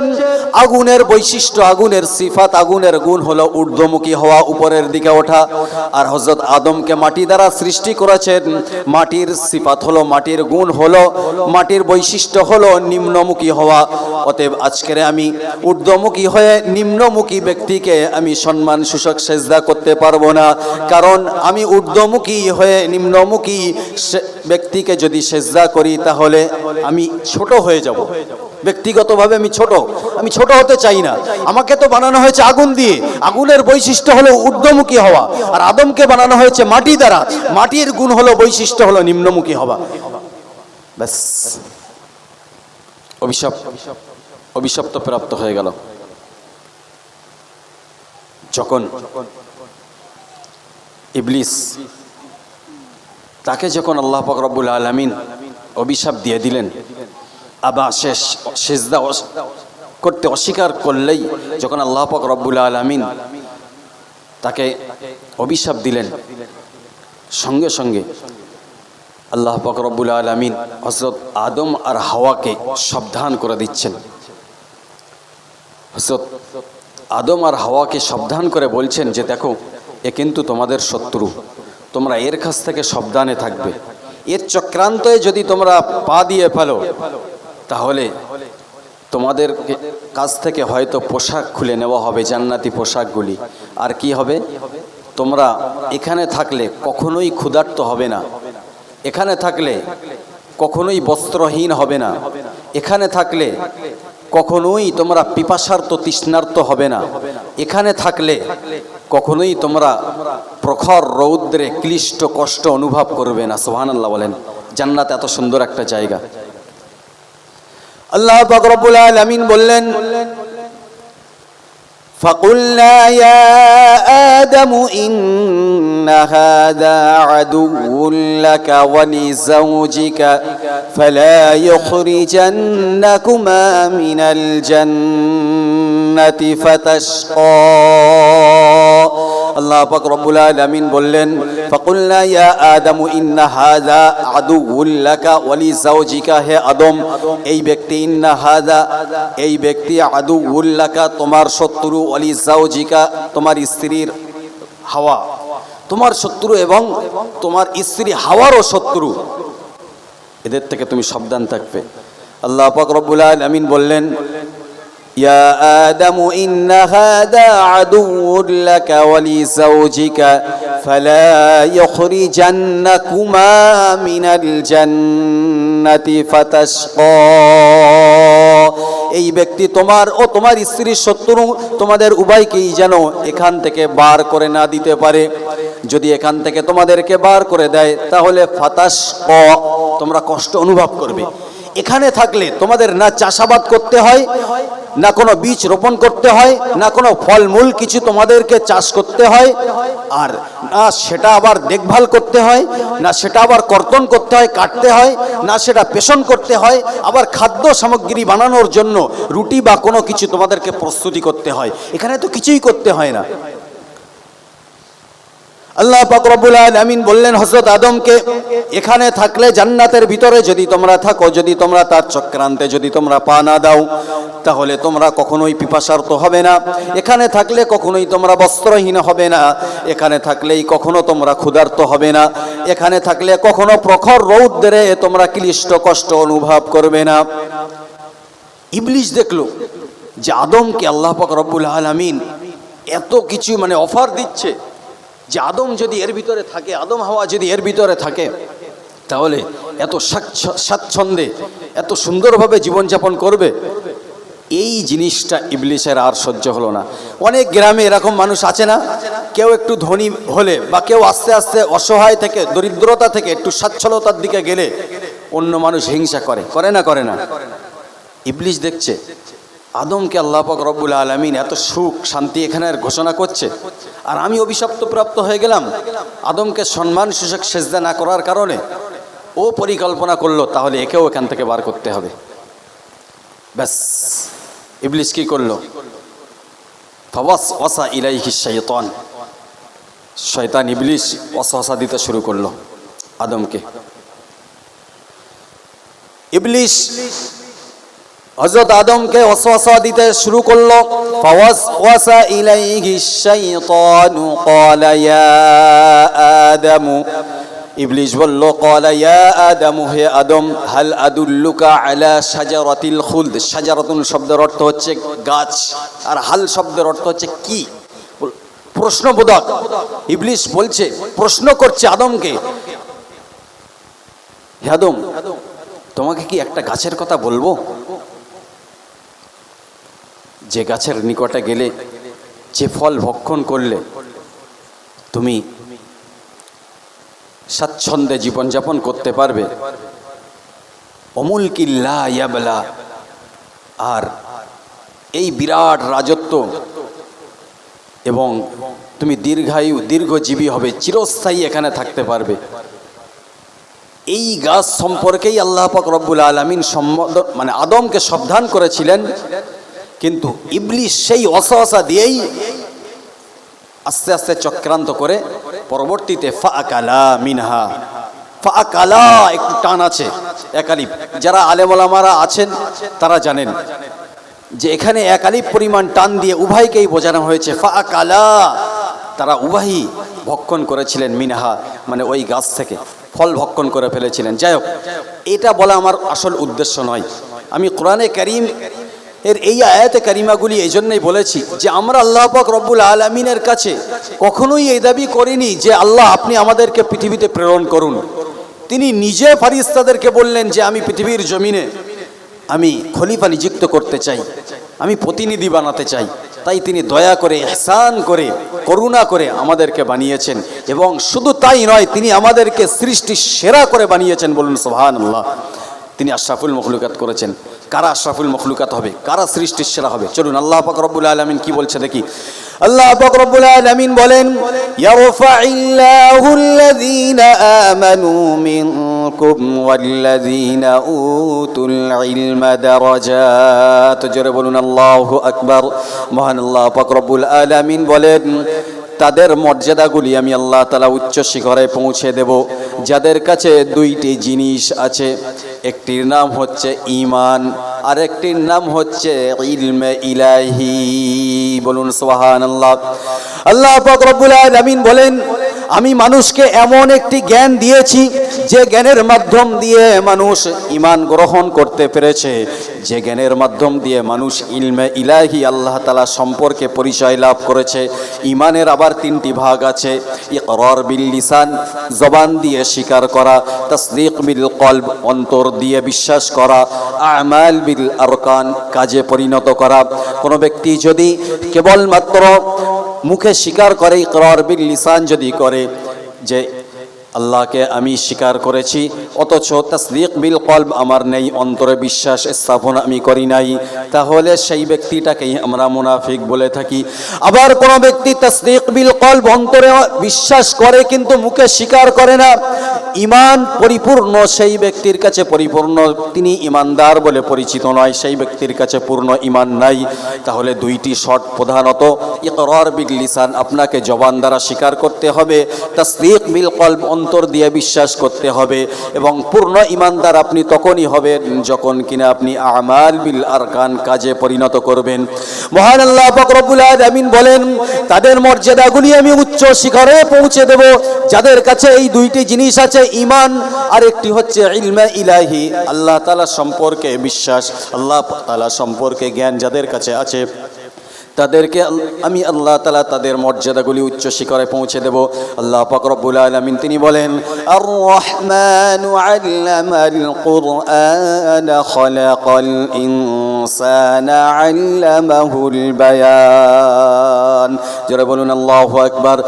আগুনের বৈশিষ্ট্য, আগুনের সিফাত, আগুনের গুণ হলো ঊর্ধ্বমুখী হওয়া, উপরের দিকে ওঠা। আর হযরত আদমকে মাটি দ্বারা সৃষ্টি করেছেন। মাটির সিফাত হলো, মাটির গুণ হলো, মাটির বৈশিষ্ট্য হলো নিম্নমুখী হওয়া। অতএব আজকের আমি ঊর্ধ্বমুখী হয়ে নিম্নমুখী ব্যক্তিকে আমি সম্মান সূচক সেজদা করতে পারবো না, কারণ আমি ঊর্ধ্বমুখী হয়ে নিম্নমুখী ব্যক্তিকে যদি সেজদা করি তাহলে আমি ছোট হয়ে যাব। ব্যক্তিগতভাবে আমি ছোট হতে চাই না। আমাকে তো বানানো হয়েছে আগুন দিয়ে, আগুনের বৈশিষ্ট্য হলো ঊর্ধ্বমুখী হওয়া। আর আদমকে বানানো হয়েছে মাটি দ্বারা, মাটির গুণ হলো, বৈশিষ্ট্য হলো নিম্নমুখী হওয়া। ব্যাস, অভিশাপ তো প্রাপ্ত হয়ে গেল। যখন ইবলিস তাকে যখন আল্লাহ পাক রব্বুল আলামিন অভিশাপ দিয়ে দিলেন, আবার সেজদা করতে অস্বীকার করলেই যখন আল্লাহ পাক রব্বুল আলামিন তাকে অভিশাপ দিলেন, সঙ্গে সঙ্গে আল্লাহ পাক রব্বুল আলামিন হযরত আদম আর হাওয়াকে সাবধান করে দিচ্ছেন। হযরত আদম আর হাওয়াকে সাবধান করে বলছেন যে দেখো, এ কিন্তু তোমাদের শত্রু, তোমরা এর কাছ থেকে সাবধানে থাকবে। এর চক্রান্তে যদি তোমরা পা দিয়ে ফেলো তাহলে তোমাদের কাছ থেকে হয়তো পোশাক খুলে নেওয়া হবে, জান্নাতি পোশাকগুলি। আর কি হবে, তোমরা এখানে থাকলে কখনোই ক্ষুধার্ত হবে না, এখানে থাকলে কখনোই বস্ত্রহীন হবে না, এখানে থাকলে কখনোই তোমরা পিপাসার্ত তৃষ্ণার্ত হবে না, এখানে থাকলে কখনোই তোমরা প্রখর রৌদ্রে ক্লিষ্ট কষ্ট অনুভব করবে না। সুবহানাল্লাহ বলেন। জান্নাত এত সুন্দর একটা জায়গা। আল্লাহ পাক রব্বুল আলামিন বললেন, فَقُلْنَا يَا آدَمُ إِنَّ هَذَا عَدُوٌّ لَكَ وَلِزَوْجِكَ فَلَا يُخْرِجَنَّكُمَا مِنَ الْجَنَّةِ فَتَشْقَى। আল্লাহ পাক রব্বুল আলামিন বললেন, ফাকুলনা ইয়া আদামু ইন্না হাযা আদুউল লাকা ওয়া লিজাওজিকা, হে আদম এই ব্যক্তি, ইন্না হাযা এই ব্যক্তি, আদুউল লাকা তোমার শত্রু, ওয়া লিজাওজিকা তোমার স্ত্রীর হাওয়া তোমার শত্রু, এবং তোমার স্ত্রী হাওয়ারও শত্রু, এদের থেকে তুমি সাবধান থাকবে। আল্লাহ পাক রব্বুল আলামিন বললেন, ইয়া আদামু ইন্না হাযা আদুউল লাকা ওয়া লিজাওজিকা ফালা ইখরিজান্নাকুমা মিনাল জান্নাতি ফাতাশকা। এই ব্যক্তি তোমার ও তোমার স্ত্রীর শত্রু, তোমাদের উভয়কেই যেন এখান থেকে বার করে না দিতে পারে। যদি এখান থেকে তোমাদেরকে বার করে দেয় তাহলে ফাতাশকা, তোমরা কষ্ট অনুভব করবে। এখানে থাকলে তোমাদের না চাষাবাদ করতে হয়, না কোনো বীজ রোপণ করতে হয়, না কোনো ফলমূল কিছু তোমাদেরকে চাষ করতে হয়, আর না সেটা আবার দেখভাল করতে হয়, না সেটা আবার কর্তন করতে হয়, কাটতে হয়, না সেটা পেষণ করতে হয়, আবার খাদ্য সামগ্রী বানানোর জন্য রুটি বা কোনো কিছু তোমাদেরকে প্রস্তুতি করতে হয়। এখানে তো কিছুই করতে হয় না। আল্লাহ পাক রব্বুল আলামিন বললেন হযরত আদমকে, এখানে থাকলে জান্নাতের ভিতরে যদি তোমরা থাকো, যদি তোমরা তার চক্রান্তে যদি তোমরা পা না দাও তাহলে তোমরা কখনোই পিপাসার্ত হবে না, এখানে থাকলে কখনোই তোমরা বস্ত্রহীন হবে না, এখানে থাকলেই কখনো তোমরা ক্ষুধার্ত হবে না, এখানে থাকলে কখনো প্রখর রৌদ্রে তোমরা ক্লিষ্ট কষ্ট অনুভব করবে না। ইবলিস দেখলো যে আদমকে আল্লাহ পাক রব্বুল আলামিন এত কিছু অফার দিচ্ছে, যে আদম যদি এর ভিতরে থাকে, আদম হাওয়া যদি এর ভিতরে থাকে তাহলে এত স্বাচ্ছন্দ্যে এত সুন্দরভাবে জীবনযাপন করবে। এই জিনিসটা ইবলিসের আর সহ্য হলো না। অনেক গ্রামে এরকম মানুষ আছে না, কেউ একটু ধনী হলে বা কেউ আস্তে আস্তে অসহায় থেকে দরিদ্রতা থেকে একটু সচ্ছলতার দিকে গেলে অন্য মানুষ হিংসা করে, করে না করে না? ইবলিস দেখছে আদমকে আল্লাহ পাক রব্বুল আলামিন এত সুখ শান্তি এখানে ঘোষণা করছে, আর আমি অভিশপ্ত প্রাপ্ত হয়ে গেলাম। আদমকে সম্মান সূচক সেজদা না করার কারণে ও পরিকল্পনা করলো তাহলে একেও এখান থেকে বার করতে হবে। ব্যাস, ইবলিস কি করলো? ফাওয়াসওয়াসা ইলাইহি শাইতান, শয়তান ইবলিস ওয়াসওয়াসা দিতে শুরু করলো আদমকে। ইবলিস হযরত আদমকে ওয়াসওয়াসা দিতে শুরু করলো। ফাওয়াসওয়াসা ইলাইহি শাইতানু ক্বালা ইয়া আদামু, ইবলিস বলল ক্বালা ইয়া আদামু, হে আদম, হাল আদুল্লুকা আলা শাজারাতিল খুলদ। শাজারাতুন শব্দের অর্থ হচ্ছে গাছ, আর হাল শব্দের অর্থ হচ্ছে কি, প্রশ্নবোধক। ইবলিস বলছে, প্রশ্ন করছে আদমকে, হে আদম, তোমাকে কি একটা গাছের কথা বলবো, যে গাছের নিকটে গেলে, যে ফল ভক্ষণ করলে তুমি স্বাচ্ছন্দ্যে জীবনযাপন করতে পারবে, অমুলকিল্লা ইয়াবলা, আর এই বিরাট রাজত্ব, এবং তুমি দীর্ঘায়ু দীর্ঘজীবী হবে, চিরস্থায়ী এখানে থাকতে পারবে। এই গাছ সম্পর্কেই আল্লাহ পাক রব্বুল আলামিন মানে আদমকে সাবধান করেছিলেন, কিন্তু ইবলিস সেই ওয়াসওয়াসা দিয়েই আস্তে আস্তে চক্রান্ত করে পরবর্তীতে ফাআকালা মিনহা, ফাআকালা একটু টান আছে একালিপ, যারা আলেম ওলামারা আছেন তারা জানেন যে এখানে একালিপ পরিমাণ টান দিয়ে উভয়কেই বোঝানো হয়েছে। ফাআকালা, তারা উভয়ই ভক্ষণ করেছিলেন, মিনহা মানে ওই গাছ থেকে ফল ভক্ষণ করে ফেলেছিলেন। যাই হোক, এটা বলা আমার আসল উদ্দেশ্য নয়। আমি কোরআনে কারীম এর এই আয়াতে কারিমাগুলি এই জন্যই বলেছি যে আমরা আল্লাহ পাক রব্বুল আলামিনের কাছে কখনোই এই দাবি করিনি যে আল্লাহ আপনি আমাদেরকে পৃথিবীতে প্রেরণ করুন। তিনি নিজে ফারিস্তাদেরকে বললেন যে আমি পৃথিবীর জমিনে আমি খলিফা নিযুক্ত করতে চাই, আমি প্রতিনিধি বানাতে চাই। তাই তিনি দয়া করে, ইহসান করে, করুণা করে আমাদেরকে বানিয়েছেন, এবং শুধু তাই নয়, তিনি আমাদেরকে সৃষ্টির সেরা করে বানিয়েছেন। বলুন সুবহানাল্লাহ। তিনি আশরাফুল মখলুকাত করেছেন। কারা আশরাফুল মখলুকাত হবে, কারা সৃষ্টির সেরা হবে? চলুন আল্লাহ পাক রব্বুল আলামিন কি বলছে দেখি। আল্লাহ পাক রব্বুল আলামিন বলেন, ইয়ারফাইল্লাহুল্লাযীনা আমানু মিনকুম ওয়াল্লাযীনা উতুল ইলমা দারাজাত। জোরে বলুন আল্লাহু আকবার। মহান আল্লাহ পাক রব্বুল আলামিন বলেন, তাদের মর্যাদাগুলি আমি আল্লাহ তাআলা উচ্চ শিখরে পৌঁছে দেব যাদের কাছে দুইটি জিনিস আছে, একটির নাম হচ্ছে ঈমান, আর একটির নাম হচ্ছে ইলমে ইলাহি। বলুন সুবহানাল্লাহ। আল্লাহ পাক রব্বুল আলামিন বলেন, আমি মানুষকে এমন একটি জ্ঞান দিয়েছি যে জ্ঞানের মাধ্যম দিয়ে মানুষ ঈমান গ্রহণ করতে পেরেছে, যে জ্ঞানের মাধ্যম দিয়ে মানুষ ইলমে ইলাহি আল্লাহ তাআলা সম্পর্কে পরিচয় লাভ করেছে। ঈমানের আবার তিনটি ভাগ আছে, ইকরার বিল লিসান, জবান দিয়ে স্বীকার করা, তাসদীক বিল কলব, অন্তর দিয়ে বিশ্বাস করা, আমাল বিল আরকান, কাজে পরিণত করা। কোনো ব্যক্তি যদি কেবলমাত্র মুখে স্বীকার করে, ইকরার বিল লিসান যদি করে যে আল্লাহকে আমি স্বীকার করেছি, অথচ তাসদীক বিল কলব আমার নেই, অন্তরে বিশ্বাস স্থাপন আমি করি নাই, তাহলে সেই ব্যক্তিটাকেই আমরা মুনাফিক বলে থাকি। আবার কোনো ব্যক্তি তাসদীক বিল কলব, অন্তরে বিশ্বাস করে কিন্তু মুখে স্বীকার করে না, ঈমান পরিপূর্ণ সেই ব্যক্তির কাছে পরিপূর্ণ, তিনি ঈমানদার বলে পরিচিত নয়, সেই ব্যক্তির কাছে পূর্ণ ঈমান নাই। তাহলে দুইটি শর্ত প্রধানত, ইকরার বিল লিসান, আপনাকে জবান দ্বারা স্বীকার করতে হবে, তাসদীক বিল কলব, অন্তর দিয়ে বিশ্বাস করতে হবে, এবং পূর্ণ ঈমানদার আপনি তখনই হবেন যখন কিনা আপনি আমাল বিল আরকান, কাজে পরিণত করবেন। মহান আল্লাহ পাক রব্বুল আলামিন বলেন, তাদের মর্যাদাগুলি আমি উচ্চ শিখরে পৌঁছে দেব যাদের কাছে এই দুইটি জিনিস আছে, ঈমান আর একটি হচ্ছে ইলমে ইলাহি, আল্লাহ তাআলা সম্পর্কে বিশ্বাস, আল্লাহ তাআলা সম্পর্কে জ্ঞান যাদের কাছে আছে তাদেরকে আমি আল্লাহ তাআলা তাদের মর্যাদাগুলি উচ্চ শিখরে পৌঁছে দেব। আল্লাহ পাক রব্বুল আলামিন তিনি বলেন, আর রহমানু আল্লামাল কুরআন খালাকাল ইনসানা আল্লামাহুল বায়ান। জোরে বলুন আল্লাহু আকবার।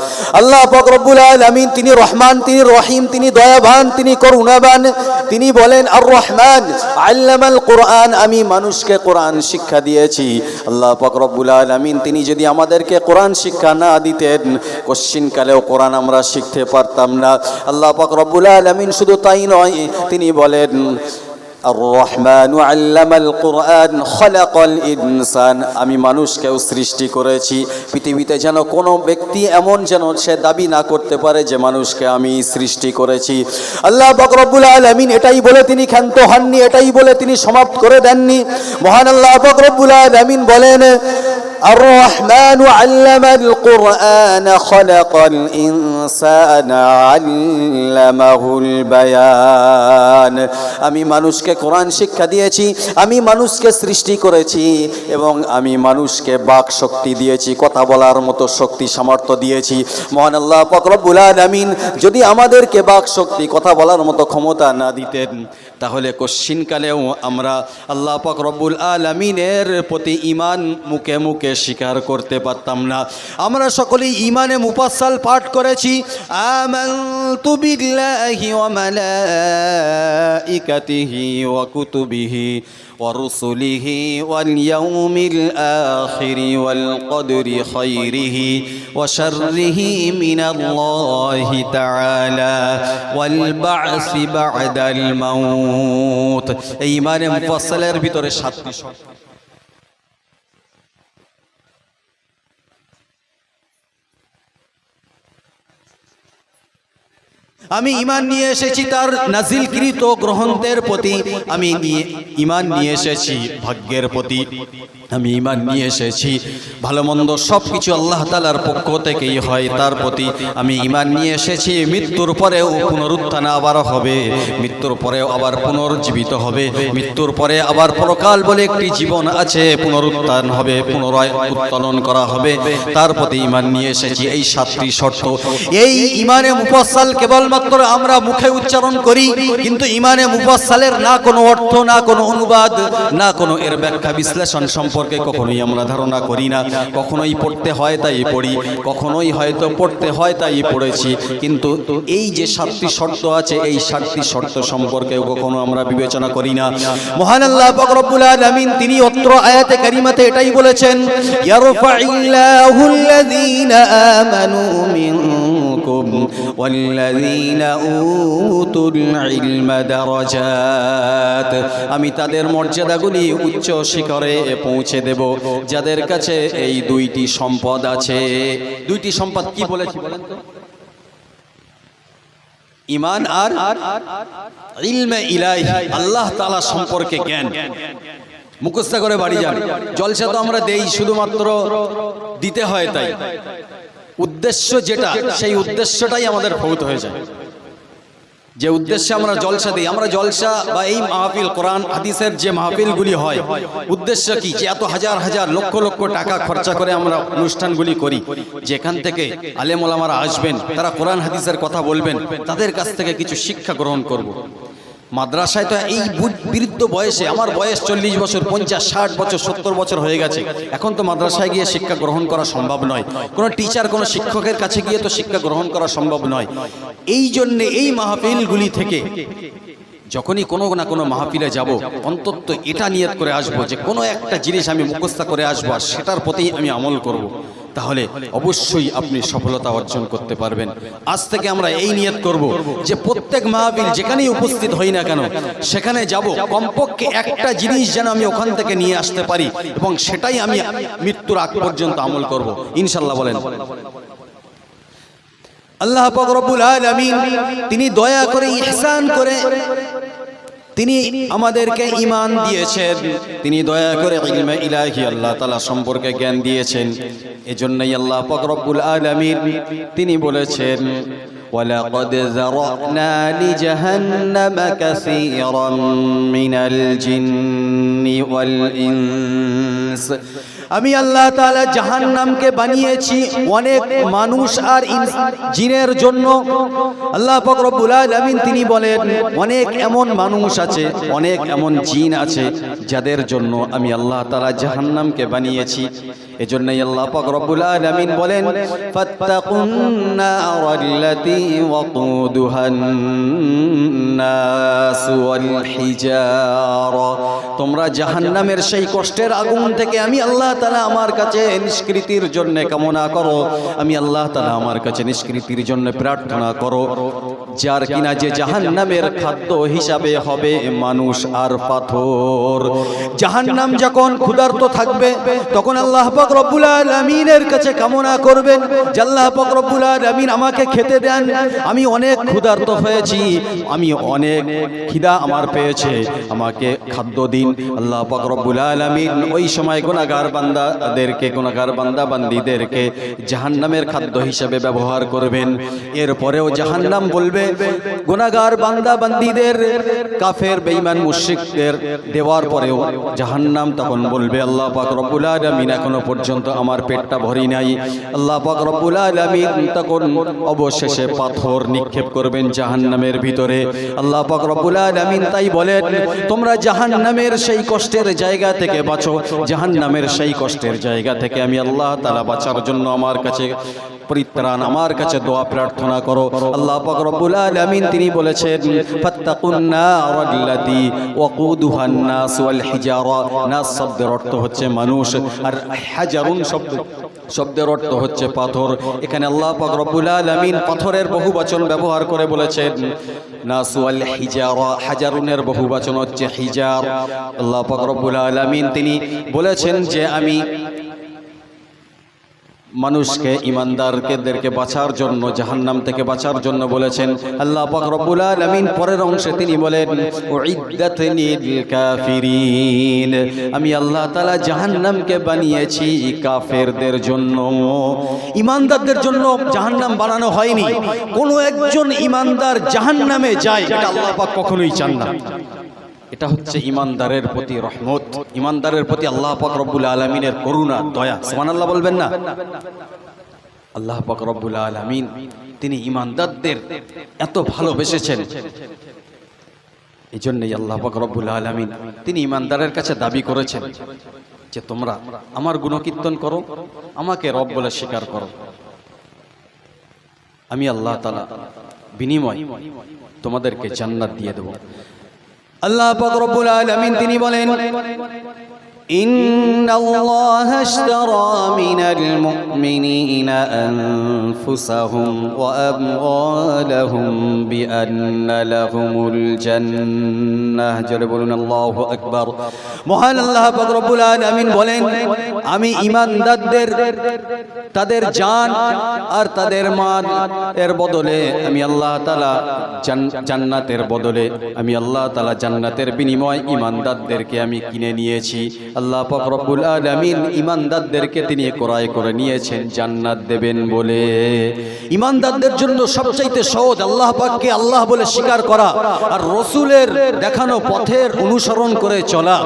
আল্লাহ পাক রব্বুল আলামিন তিনি রহমান, তিনি রহিম, তিনি দয়াবান, তিনি করুণাবান। তিনি বলেন আর রহমান আল্লামাল কুরআন, আমি মানুষকে কোরআন শিক্ষা দিয়েছি। আল্লাহ পাক রব্বুল আলামিন তিনি যদি আমাদেরকে কোরআন শিক্ষা না দিতেন, কশ্চিনকালেও কোরআন আমরা শিখতে পারতাম না। আল্লাহ পাক রব্বুল আলামিন শুধু তাই নয়, তিনি বলেন আর রহমানু আল্লামাল কুরআন খালাকাল ইনসান, আমি মানুষকেও সৃষ্টি করেছি। পৃথিবীতে যেন কোনো ব্যক্তি এমন যেন সে দাবি না করতে পারে যে মানুষকে আমি সৃষ্টি করেছি। আল্লাহ পাক রব্বুল আলামিন এটাই বলে তিনি ক্ষান্ত হননি, এটাই বলে তিনি সমাপ্ত করে দেননি। মহান আল্লাহ পাক রব্বুল আলামিন বলেন আর রহমানু আল্লামাল কুরআন খালাকাল ইনসানা আল্লামাহুল বায়ান, আমি মানুষকে কোরআন শিক্ষা দিয়েছি, আমি মানুষকে সৃষ্টি করেছি এবং আমি মানুষকে বাক শক্তি দিয়েছি, কথা বলার মতো শক্তি সামর্থ্য দিয়েছি। মহান আল্লাহ পাক রব্বুল আলামিন যদি আমাদেরকে বাক শক্তি কথা বলার মতো ক্ষমতা না দিতেন, তাহলে কশ্চিনকালেও আমরা আল্লাহ পাক রব্বুল আলামিনের প্রতি ঈমান মুখে মুখে স্বীকার করতে পারতাম না। আমরা সকলেই ঈমানে মুফাসসাল পাঠ করেছি, আমানতু বিল্লাহি ওয়া মালাইকাতিহি ওয়া কুতুবিহি ওয়া রুসুলিহি ওয়াল ইয়াউমিল আখিরি ওয়াল কদরি খাইরিহি ওয়া শাররিহি মিনাল্লাহি তাআলা ওয়াল বা'সি বা'দাল মাউত। এই ঈমানে মুফাসসালের ভিতরে 7টি শর্ত। আমি ঈমান নিয়ে এসেছি তার নাজিলকৃত গ্রন্থের প্রতি, আমি ঈমান নিয়ে এসেছি ভাগ্যের প্রতি, আমি ঈমান নিয়ে এসেছি ভালো মন্দ সব কিছু আল্লাহ তাআলার পক্ষ থেকেই হয় তার প্রতি আমি ঈমান নিয়ে এসেছি। মৃত্যুর পরেও পুনরুত্থান আবার হবে, মৃত্যুর পরেও আবার পুনর্জীবিত হবে, মৃত্যুর পরে আবার পরকাল বলে একটি জীবন আছে, পুনরুত্থান হবে, পুনরায় উত্তোলন করা হবে, তার প্রতি ঈমান নিয়ে এসেছি। এই 7টি শর্ত। এই ঈমানে মুফাসসাল কেবলমাত্র আমরা মুখে উচ্চারণ করি, কিন্তু ঈমানে মুফাসসালের না কোনো অর্থ, না কোনো অনুবাদ, না কোনো এর ব্যাখ্যা বিশ্লেষণ সম্পর্কে কখনোই আমরা ধারণা করি না। কখনোই পড়তে হয় তাই পড়ি, কখনোই হয়তো পড়তে হয় তাই পড়েছি, কিন্তু এই যে 7টি শর্ত আছে এই 7টি শর্ত সম্পর্কে কখনো আমরা বিবেচনা করি না। মহান আল্লাহ পাক রব্বুল আলামিন তিনি অত্র আয়াতে কারিমাতে এটাই বলেছেন, ইয়ারফাইল্লাহুল্লাযীনা আমানু মিনকুম ওয়াল্লাযীনা উতুল ইলমা দারাজাত, আমি তাদের মর্যাদাগুলি উচ্চ শিখরে পৌঁছে দেব যাদের কাছে এই 2টি সম্পদ আছে। 2টি সম্পদ কি বলেছি বলেন তো? ঈমান আর ইলমে ইলাহি, আল্লাহ তাআলা সম্পর্কে জ্ঞান। মুখস্থ করে বাড়ি যান। জলসা তো আমরা দেই শুধুমাত্র দিতে হয় তাই, উদ্দেশ্য যেটা সেই উদ্দেশ্যটাই আমাদের ফৌত হয়ে যায়। যে উদ্দেশ্যে আমরা জলসা দিই, আমরা জলসা বা এই মাহফিল কোরআন হাদিসের যে মাহফিলগুলি হয়, উদ্দেশ্য কি? যে এত হাজার হাজার লক্ষ লক্ষ টাকা খরচা করে আমরা অনুষ্ঠানগুলি করি, যেখান থেকে আলেম ওলামারা আসবেন, তারা কোরআন হাদিসের কথা বলবেন, তাদের কাছ থেকে কিছু শিক্ষা গ্রহণ করব। মাদ্রাসায় তো এই বৃদ্ধ বয়সে, আমার বয়স 40 বছর, 50, 60 বছর, 70 বছর হয়ে গেছে, এখন তো মাদ্রাসায় গিয়ে শিক্ষা গ্রহণ করা সম্ভব নয়। কোনো টিচার, কোনো শিক্ষকের কাছে গিয়ে তো শিক্ষা গ্রহণ করা সম্ভব নয়। এই জন্যে এই মাহফিলগুলি থেকে যখনই কোনো না কোনো মাহফিলে যাব, অন্তত এটা নিয়ত করে আসবো যে কোনো একটা জিনিস আমি মুখস্থ করে আসবো আর সেটার প্রতি আমি আমল করব। তাহলে অবশ্যই আপনি সফলতা অর্জন করতে পারবেন। আজ থেকে আমরা এই নিয়ত করব যে প্রত্যেক মাহফিল যেখানেই উপস্থিত হই না কেন, সেখানে যাব, কমপক্ষে একটা জিনিস যেন আমি ওখান থেকে নিয়ে আসতে পারি এবং সেটাই আমি মৃত্যুর আগ পর্যন্ত আমল করব ইনশাআল্লাহ। বলেন আল্লাহ পাক রব্বুল আলামিন তিনি দয়া করে, ইহসান করে তিনি আমাদেরকে ঈমান দিয়েছেন, তিনি দয়া করে ইলমে ইলাহি আল্লাহ তাআলা সম্পর্কে জ্ঞান দিয়েছেন। এজন্যই আল্লাহ পাক রব্বুল আলামিন তিনি বলেছেন, ওয়ালাকাদ যারানা লিজাহান্নামা কাসীরাম মিনাল জিন্নি ওয়াল ইনস, আমি আল্লাহ তাআলা জাহান্নামকে বানিয়েছি অনেক মানুষ আর জিনের জন্য। আল্লাহ পাক রব্বুল আলামিন তিনি বলেন অনেক এমন মানুষ আছে, অনেক এমন জিন আছে যাদের জন্য আমি আল্লাহ তাআলা জাহান্নামকে বানিয়েছি। এজন্যই আল্লাহ পাক রব্বুল আলামিন বলেন ফাত্তাকুন নারাল্লাতী ওয়াকুদুহান নাস ওয়াল হিজারা, তোমরা জাহান্নামের সেই কষ্টের আগুন থেকে আমি আল্লাহ তাআলা আমার কাছে নিষ্কৃতির জন্য কামনা করো, আমি আল্লাহ তাআলা আমার কাছে নিষ্কৃতির জন্য প্রার্থনা করো, যার কিনা যে জাহান্নামের খাদ্য হিসাবে হবে মানুষ আর পাথর। জাহান্নাম যখন ক্ষুধার্ত থাকবে তখন আল্লাহ পাক রব্বুল আলামিনের কাছে কামনা করবেন যে আল্লাহ পাক রব্বুল আলামিন আমাকে খেতে দেন, আমি অনেক ক্ষুধার্ত হয়েছি, আমি অনেক খিদা আমার পেয়েছে, আমাকে খাদ্য দিন। আল্লাহ পাক রব্বুল আলামিন ওই সময় গুনাহগার বান্দাদেরকে, গুনাহগার বান্দা বান্দীদেরকে জাহান্নামের খাদ্য হিসেবে ব্যবহার করবেন। এরপরেও জাহান্নাম বলবে গুনাহগার বান্দা বান্দীদের, কাফের বেঈমান মুশরিকদের দেওয়ার পরেও জাহান্নাম তখন বলবে আল্লাহ পাক রব্বুল আলামিন এখনো পর্যন্ত আমার পেটটা ভরি নাই। আল্লাহ পাক রব্বুল আলামিন তখন অবশেষে পাথর নিক্ষেপ করবেন জাহান্নামের ভিতরে। আল্লাহ পাক রব্বুল আলামিন তাই বলেন তোমরা জাহান্নামের সেই কষ্টের জায়গা থেকে বাঁচো, জাহান্নামের সেই কষ্টের জায়গা থেকে আমি আল্লাহ তাআলা বাঁচার জন্য আমার কাছে পরিত্রাণ, আমার কাছে দোয়া প্রার্থনা করো। আল্লাহ পাক রব্বুল আলামিন তিনি বলেছেন ফাত্তাকুন নারাল্লাতী ওয়াকুদুহান নাস ওয়াল হিজারা, নাস শব্দের অর্থ হচ্ছে মানুষ আর হাজারুন শব্দের অর্থ হচ্ছে পাথর। এখানে আল্লাহ পাক রব্বুল আলামিন পাথরের বহুবচন ব্যবহার করে বলেছেন নাস ওয়াল হিজারা, হাজারুনের বহুবচন হচ্ছে হিজার। আল্লাহ পাক রব্বুল আলামিন তিনি বলেছেন যে আমি মানুষকে, ইমানদারদেরকে বাঁচার জন্য, জাহান্নাম থেকে বাঁচার জন্য বলেছেন। আল্লাহ পাক রব্বুল আলামিন পরের অংশে তিনি বলেন উইদ্দাত লিল কাফিরিন, আমি আল্লাহ তাআলা জাহান্নামকে বানিয়েছি কাফেরদের জন্য। ইমানদারদের জন্য জাহান্নাম বানানো হয়নি। কোনো একজন ইমানদার জাহান্নামে যায় এটা আল্লাহ পাক কখনোই চান না। এটা হচ্ছে ইমানদারের প্রতি রহমত, ইমানদারের প্রতি আল্লাহ পাক রব্বুল আলামিনের করুণা, দয়া। সুবহানাল্লাহ বলবেন না? আল্লাহ পাক রব্বুল আলামিন তিনি ইমানদারদের এত ভালোবেসেছেন, এজন্যই আল্লাহ পাক রব্বুল আলামিন তিনি ইমানদারের কাছে দাবি করেছেন যে তোমরা আমার গুণকীর্তন করো, আমাকে রব বলে স্বীকার করো, আমি আল্লাহ তাআলা বিনিময় তোমাদেরকে জান্নাত দিয়ে দেব। আল্লাহ পাক রব্বুল আলামিন তিনি বলেন ইন্নাল্লাহা আশতারা মিনাল মুমিনিনা আনফুসাহুম ওয়া আমওয়ালাহুম বিআন্না লাহুমুল জান্নাহ। জোরে বলুন আল্লাহু আকবার। মহান আল্লাহ পাক রব্বুল আলামিন বলেন আমি ঈমানদারদের তাদের জান আর তাদের মাল এর বদলে আমি আল্লাহ তাআলা জান্নাতের বদলে আমি আল্লাহ তাআলা জান্নাতের বিনিময় ঈমানদারদেরকে আমি কিনে নিয়েছি। আল্লাহ পাক রব্বুল আলামিন ঈমানদারদেরকে তিনি ক্রয় করে নিয়েছেন জান্নাত দেবেন বলে। ঈমানদারদের জন্য সবচেয়ে সহজ আল্লাহ পাককে আল্লাহ বলে স্বীকার করা আর রাসূলের দেখানো পথের অনুসরণ করে চলা।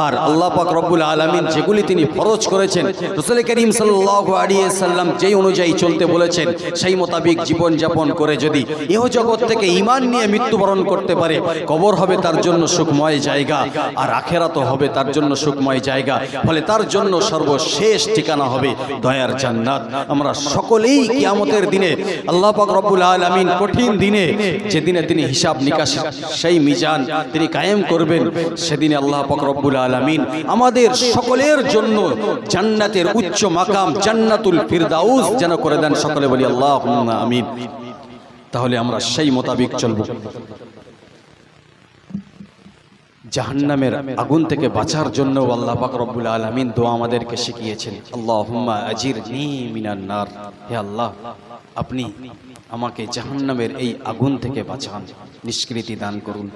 আর আল্লাহ পাক রব্বুল আলামিন যেগুলি তিনি ফরজ করেছেন, রাসূল করিম সাল্লাল্লাহু আলাইহি সাল্লাম যেই অনুযায়ী চলতে বলেছেন সেই মোতাবেক জীবন যাপন করে যদি ইহ জগৎ থেকে ঈমান নিয়ে মৃত্যুবরণ করতে পারে, কবর হবে তার জন্য সুখময় জায়গা আর আখিরাত হবে তার জন্য সুখময় জায়গা। ফলে তার জন্য সর্বশেষ ঠিকানা হবে দয়ার জান্নাত। আমরা সকলেই কিয়ামতের দিনে আল্লাহ পাক রব্বুল আলামিন কঠিন দিনে, যেদিনে তিনি হিসাব নিকাশ সেই মিজান তিনি কায়েম করবেন, সেদিনে আল্লাহ পাক রব্বুল আলামিন আমাদের সকলের জন্য জান্নাতের উচ্চ মাকাম জান্নাতুল ফিরদাউস যেন করে দেন। সকলে বলি আল্লাহুম্মা আমিন। তাহলে আমরা সেই মোতাবেক চলব। জাহান্নামের আগুন থেকে বাঁচার জন্য আল্লাহ পাক রব্বুল আলামিন দোয়া আমাদেরকে শিখিয়েছেন, আল্লাহুম্মা আজিরনি মিনান নার, হে আল্লাহ আপনি আমাকে জাহান্নামের এই আগুন থেকে বাঁচান, নিষ্কৃতি দান করুন।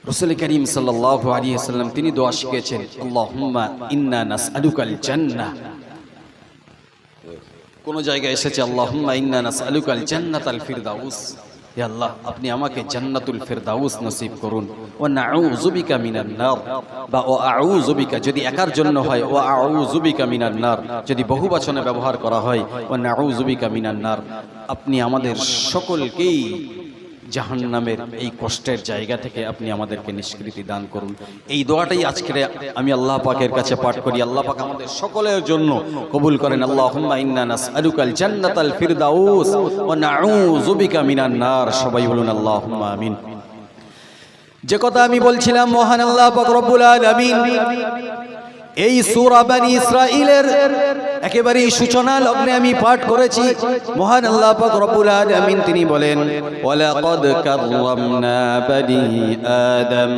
রাসূল করিম সাল্লাল্লাহু আলাইহি ওয়াসাল্লাম তিনি দোয়া শিখিয়েছেন, আল্লাহুম্মা ইন্না নাসআলুকাল জান্নাহ। কোন জায়গায় এসেছে আল্লাহুম্মা ইন্না নাসআলুকাল জান্নাতাল ফিরদাউস, হে আল্লাহ, আপনি আমাকে জান্নাতুল ফিরদাউস নসিব করুন। ওয়া নাউযু বিকা মিনান নার, বা ওয়া আউযু বিকা যদি একার জন্য হয়, ওয়া আউযু বিকা মিনান নার যদি বহুবচনে ব্যবহার করা হয়, ওয়া নাউযু বিকা মিনান নার, আপনি আমাদের সকলকেই জাহান্নামের এই কষ্টের জায়গা থেকে আপনি আমাদেরকে নিষ্কৃতি দান করুন। এই দোয়াটাই আজকে আমি আল্লাহ পাকের কাছে পাঠ করি। আল্লাহ পাক আমাদের সকলের জন্য কবুল করেন। আল্লাহুম্মা ইন্না নাসআলুকাল জান্নাতাল ফিরদাউস ওয়া নাউযু বিকা মিনান নার। সবাই বলুন আল্লাহুম্মা আমিন। যে কথা আমি বলছিলাম, মহান আল্লাহ পাক রব্বুল আলামিন এই সূরা বনী ইসরাঈলের একেবারে সূচনা লগ্নে আমি পাঠ করেছি। মহান আল্লাহ পাক রব্বুল আলামিন তিনি বলেন, ওয়ালাকাদ কাররামনা বনী আদম,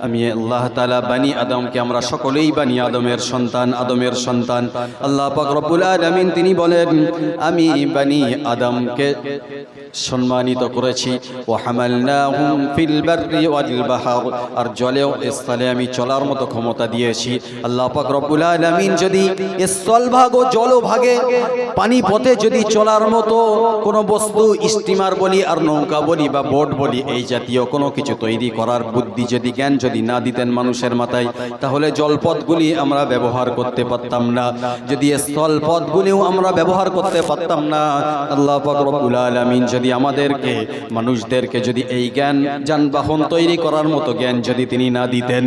আমি আল্লাহ তাআলা বনী আদমকে, আমরা সকলেই বনী আদমের সন্তান, আল্লাহ পাক রব্বুল আলামিন তিনি বলেন, আমি বনী আদমকে সম্মানিত করেছি। ওয়া হামালনাহুম ফিল বাররি ওয়াল বাহর, আর জলে ও স্থলে আমি চলার মতো ক্ষমতা দিয়েছি। আল্লাহ পাক রব্বুল আলামিন যদি স্থলভাগ ও জলভাগে পানি পথে যদি চলার মতো কোনো বস্তু, স্টিমার বলি আর নৌকা বলি বা বোট বলি, এই জাতীয় কোনো কিছু তৈরি করার বুদ্ধি যদি, জ্ঞান যদি না দিতেন মানুষের মাথায়, তাহলে জলপথগুলি আমরা ব্যবহার করতে পারতাম না, যদি স্থলপথগুলিও আমরা ব্যবহার করতে পারতাম না। আল্লাহ পাক রব্বুল আলামিন যদি আমাদেরকে, মানুষদেরকে যদি এই জ্ঞান, যানবাহন তৈরি করার মতো জ্ঞান যদি তিনি না দিতেন,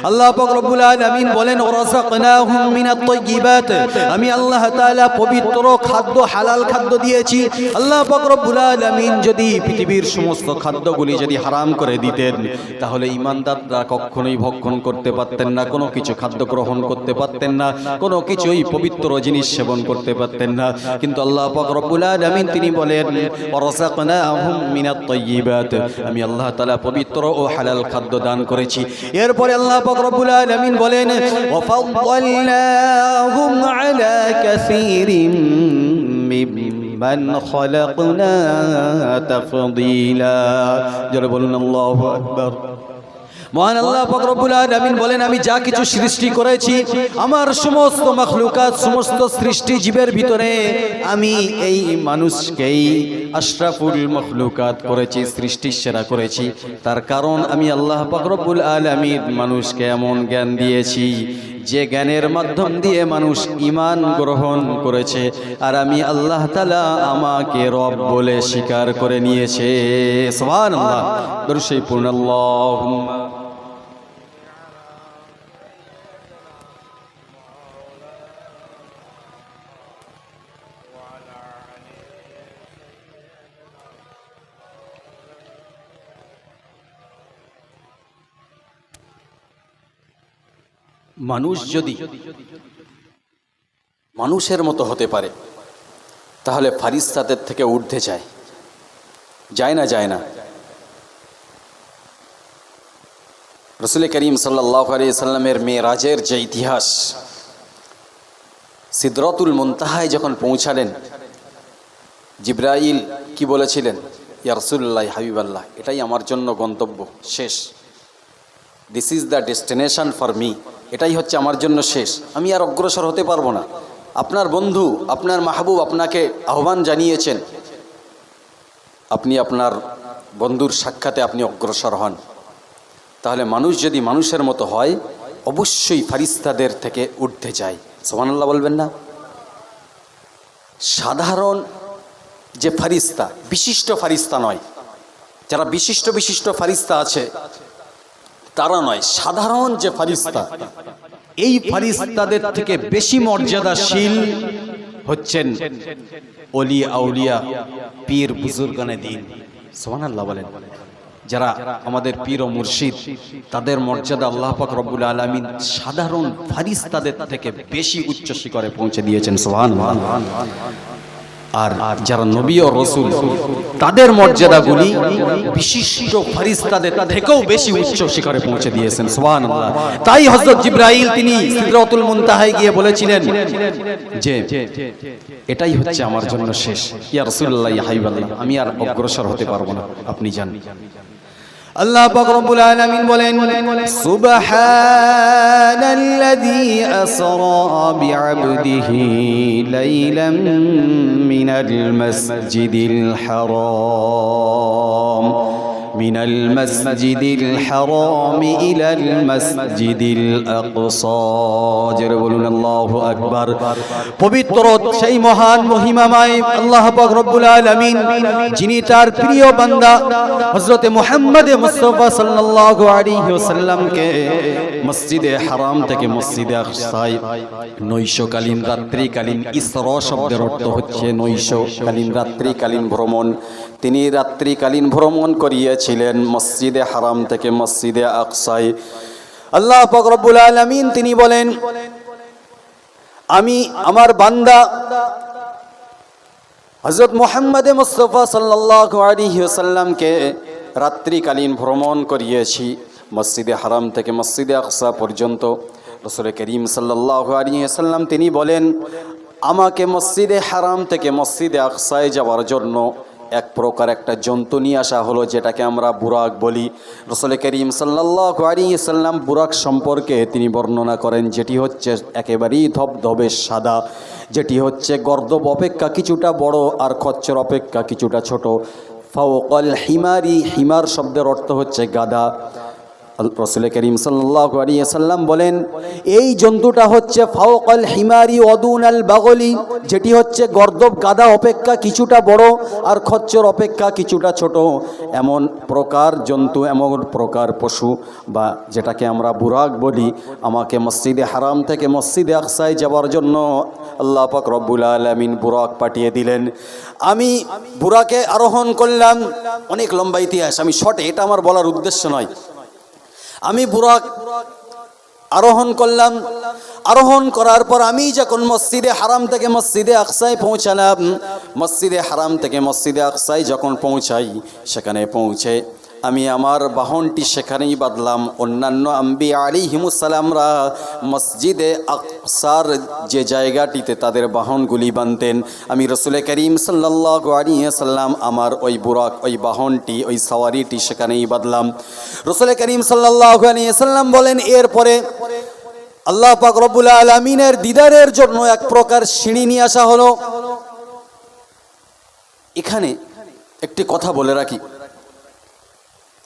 আল্লাহ পাক রব্বুল আলামিন বলেন, ওয়ারাযাকনাহুম মিনাত তাইয়্যিবাত, আমি আল্লাহ তাআলা পবিত্র খাদ্য, হালাল খাদ্য দিয়েছি। আল্লাহ পাক রব্বুল আলামিন যদি পৃথিবীর সমস্ত খাদ্যগুলি যদি হারাম করে দিতেন, তাহলে ঈমানদাররা কখনোই ভক্ষণ করতে পারতেন না, কোনো কিছু খাদ্য গ্রহণ করতে পারতেন না, কোনো কিছুই পবিত্র জিনিস সেবন করতে পারতেন না। কিন্তু আল্লাহ পাক রব্বুল আলামিন তিনি বলেন, ওয়ারাযাকনাহুম মিনাত তাইয়্যিবাত, আমি আল্লাহ তাআলা পবিত্র ও হালাল খাদ্য দান করেছি। এরপরে আল্লাহ পাক রব্বুল আলামিন বলেন, ওয়াফাদ্দালনাহুম আলা কাসীরিম মিম্মান খালাকনা তাফদীলা। যারা বলুন আল্লাহু আকবার। মহান আল্লাহ পাক রব্বুল আলামিন বলেন, আমি যা কিছু সৃষ্টি করেছি, আমার সমস্ত মাখলুকাত, সমস্ত সৃষ্টি জীবের ভিতরে আমি এই মানুষকেই আশরাফুল মাখলুকাত করেছি, সৃষ্টির সেরা করেছি। তার কারণ আমি আল্লাহ পাক রব্বুল আলামিন মানুষকে এমন জ্ঞান দিয়েছি, যে জ্ঞানের মাধ্যম দিয়ে মানুষ ঈমান গ্রহণ করেছে, আর আমি আল্লাহ তাআলা আমাকে রব বলে স্বীকার করে নিয়েছে। সুবহানাল্লাহ। দরুদ শরীফ পড়ুন। আল্লাহুম্মা মানুষ যদি মানুষের মতো হতে পারে, তাহলে ফারিস্তাদের থেকে ঊর্ধ্বে যায় না। রাসূল করিম সাল্লাল্লাহু আলাইহি সাল্লামের মেরাজের যে ইতিহাস, সিদরাতুল মুনতাহায় যখন পৌঁছালেন, জিবরাইল কি বলেছিলেন, ইয়া রাসূলুল্লাহ, হাবিবাল্লাহ, এটাই আমার জন্য গন্তব্য শেষ, this is the destination for me, এটাই হচ্ছে আমার জন্য শেষ, আমি আর অগ্রসর হতে পারবো না। আপনার বন্ধু, আপনার মাহবুব আপনাকে আহ্বান জানিয়েছেন, আপনি আপনার বন্ধুর সাক্ষাতে আপনি অগ্রসর হন। তাহলে মানুষ যদি মানুষের মতো হয়, অবশ্যই ফারিস্তাদের থেকে ঊর্ধ্বে যায়। সুবহানাল্লাহ বলবেন না? সাধারণ যে ফারিস্তা, বিশিষ্ট ফারিস্তা নয়, যারা বিশিষ্ট ফারিস্তা আছে তারা নয়, সাধারণ যে ফারিস্তা, এই ফারিস্তাদের থেকে বেশি মর্যাদাশীল হচ্ছেন ওলি আউলিয়া, পীর বুজুর্গানে দিন। সুবহানাল্লাহ বলেন। যারা আমাদের পীর ও মুর্শিদ, তাদের মর্যাদা আল্লাহ পাক রব্বুল আলামিন সাধারণ ফারিস্তাদের থেকে বেশি উচ্চ শিখরে পৌঁছে দিয়েছেন। সুবহানাল্লাহ। আর যারা নবী ও রাসূল, তাদের মর্যাদাগুলি বিশিষ্ট ফারিস্তাদের থেকেও বেশি উচ্চ শিখরে পৌঁছে দিয়েছেন। সুবহানাল্লাহ। তাই হযরত জিবরাইল তিনি সিদরাতুল মুনতাহায় গিয়ে বলেছিলেন যে এটাই হচ্ছে আমার জন্য শেষ, ইয়া রাসূলুল্লাহ, ইয়া হাবিবাল্লাহ, আমি আর অগ্রসর হতে পারবো না, আপনি যান। আল্লাহ পাক রব্বুল আলামিন বলেন সুবহানাল্লাযী আসরা বিআবদিহি লাইলাম মিনাল মাসজিদিল হারাম মিনাল মাসজিদিল হারাম ইলাল মাসজিদিল আকসা। জোরে বলুন আল্লাহু আকবার। পবিত্র সেই মহান মহিমাময় আল্লাহ পাক রব্বুল আলামিন যিনি তার প্রিয় বান্দা হযরত মুহাম্মদ মুস্তাফা সাল্লাল্লাহু আলাইহি ওয়াসাল্লামকে মসজিদে হারাম থেকে মসজিদে আকসায় নৈশকালীন রাত্রিকালীন ইসরা শব্দের অর্থ হচ্ছে নৈশকালীন রাত্রিকালীন ভ্রমণ। তিনি রাত্রিকালীন ভ্রমণ করিয়েছিলেন মসজিদে হারাম থেকে মসজিদে আকসায়। আল্লাহ পাক রব্বুল আলামিন তিনি বলেন আমি আমার বান্দা হযরত মুহাম্মদ মুস্তাফা সাল্লাল্লাহু আলাইহি ওয়াসাল্লামকে রাত্রিকালীন ভ্রমণ করিয়েছি মসজিদে হারাম থেকে মসজিদে আকসা পর্যন্ত। রাসূল করিম সাল্লাল্লাহু আলাইহি ওয়াসাল্লাম তিনি বলেন আমাকে মসজিদে হারাম থেকে মসজিদে আকসায় যাওয়ার জন্য এক প্রকার একটা জন্তু নিয়ে আসা হলো, যেটাকে আমরা বুরাক বলি। রাসূল করিম সাল্লাল্লাহু আলাইহি ওয়াসাল্লাম বুরাক সম্পর্কে তিনি বর্ণনা করেন, যেটি হচ্ছে একেবারেই ধবধবে সাদা, যেটি হচ্ছে গর্দব অপেক্ষা কিছুটা বড় আর খচ্চর অপেক্ষা কিছুটা ছোট। ফাওকাল হিমারি, হিমার শব্দের অর্থ হচ্ছে গাধা। রাসূল করিম সাল্লাল্লাহু আলাইহি ওয়াসাল্লাম বলেন এই জন্তুটা হচ্ছে ফাওকাল হিমারি ওয়াদুনাল বাগলি, যেটি হচ্ছে গর্দব গাধা অপেক্ষা কিছুটা বড় আর খচ্চর অপেক্ষা কিছুটা ছোট। এমন প্রকার জন্তু, এমন প্রকার পশু বা যেটাকে আমরা বুরাক বলি, আমাকে মসজিদে হারাম থেকে মসজিদে আকসায় যাওয়ার জন্য আল্লাহ পাক রব্বুল আলামিন বুরাক পাঠিয়ে দিলেন। আমি বুরাকে আরোহণ করলাম। অনেক লম্বা ইতিহাস, আমি শর্টে, এটা আমার বলার উদ্দেশ্য নয়। আমি বুরাক আরোহণ করলাম। আরোহণ করার পর আমি যখন মসজিদে হারাম থেকে মসজিদে আকসায় পৌঁছালাম, মসজিদে হারাম থেকে মসজিদে আকসায় যখন পৌঁছাই, সেখানে পৌঁছে আমি আমার বাহনটি সেখানেই বাঁধলাম। অন্যান্য আম্বিয়া আলাইহিমুস সালামরা মসজিদে আকসার যে জায়গাটিতে তাদের বাহনগুলি বাঁধতেন, আমি রাসূল করিম সাল্লাল্লাহু আলাইহি ওয়াসাল্লাম আমার ওই বুরাক, ওই বাহনটি, ওই সাওয়ারিটি সেখানেই বাঁধলাম। রাসূল করিম সাল্লাল্লাহু আলাইহি ওয়াসাল্লাম বলেন এরপরে আল্লাহ পাক রব্বুল আলামিনের দিদারের জন্য এক প্রকার সিঁড়ি নিয়ে আসা হলো। এখানে একটি কথা বলে রাখি,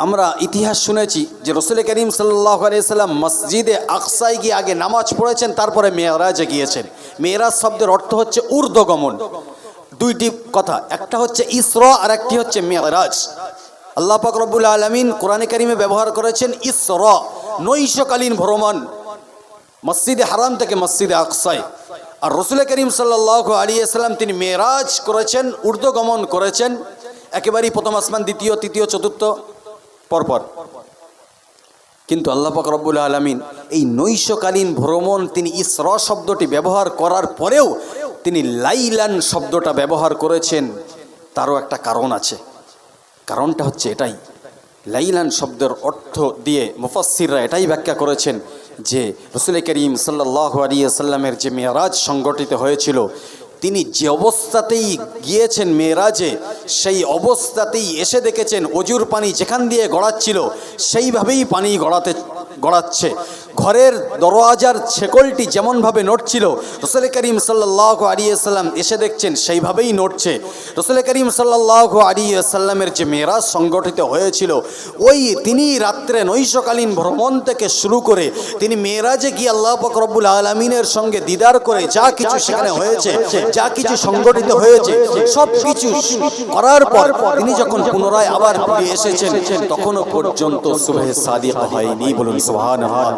আমরা ইতিহাস শুনেছি যে রাসূল করিম সাল্লাল্লাহু আলাইহি ওয়াসাল্লাম মসজিদে আকসায় গিয়ে আগে নামাজ পড়েছেন, তারপরে মেরাজে গিয়েছেন। মেরাজ শব্দের অর্থ হচ্ছে ঊর্ধ্বগমন। দুইটি কথা, একটা হচ্ছে ইসরা আর একটি হচ্ছে মেরাজ। আল্লাহ পাক রব্বুল আলামিন কোরআনে কারিমে ব্যবহার করেছেন ইসরা, নৈশকালীন ভ্রমণ মসজিদে হারাম থেকে মসজিদে আকসায়। আর রাসূল করিম সাল্লাল্লাহু আলাইহি ওয়াসাল্লাম তিনি মেরাজ করেছেন, ঊর্ধ্বগমন করেছেন, একেবারেই প্রথম আসমান, দ্বিতীয়, তৃতীয়, চতুর্থ পরপর। কিন্তু আল্লাহ পাক রব্বুল আলামিন এই নৈশকালীন ভ্রমণ তিনি ইসরা শব্দটি ব্যবহার করার পরেও তিনি লাইলান শব্দটা ব্যবহার করেছেন। তারও একটা কারণ আছে। কারণটা হচ্ছে এটাই, লাইলান শব্দের অর্থ দিয়ে মুফাসসিররা এটাই ব্যাখ্যা করেছেন যে রাসূল করিম সাল্লাল্লাহু আলাইহি ওয়াসাল্লামের যে মেরাজ সংগঠিত হয়েছিল, তিনি যে অবস্থাতেই গিয়েছেন মেরাজে, সেই অবস্থাতেই এসে দেখেছেন অজুর পানি যেখান দিয়ে গড়াচ্ছিল সেইভাবেই পানি গড়াচ্ছে। ঘরের দরওয়াজার ছেকলটি যেমনভাবে নড়ছিল, রাসূল করিম সাল্লাল্লাহু আলাইহি ওয়াসাল্লাম এসে দেখছেন সেইভাবেই নড়ছে। রাসূল করিম সাল্লাল্লাহু আলাইহি ওয়াসাল্লামের যে মেরাজ সংগঠিত হয়েছিল, ওই তিনি রাত্রে নৈশকালীন ভ্রমণ থেকে শুরু করে তিনি মেরাজে গিয়ে আল্লাহ পাক রব্বুল আলামিনের সঙ্গে দিদার করে যা কিছু সেখানে হয়েছে, যা কিছু সংগঠিত হয়েছে, সব কিছু করার পর তিনি যখন পুনরায় আবার ফিরে এসেছেন, তখনও পর্যন্ত সুবহে সাদিক হয়নি। বলুন সুবহানাল্লাহ।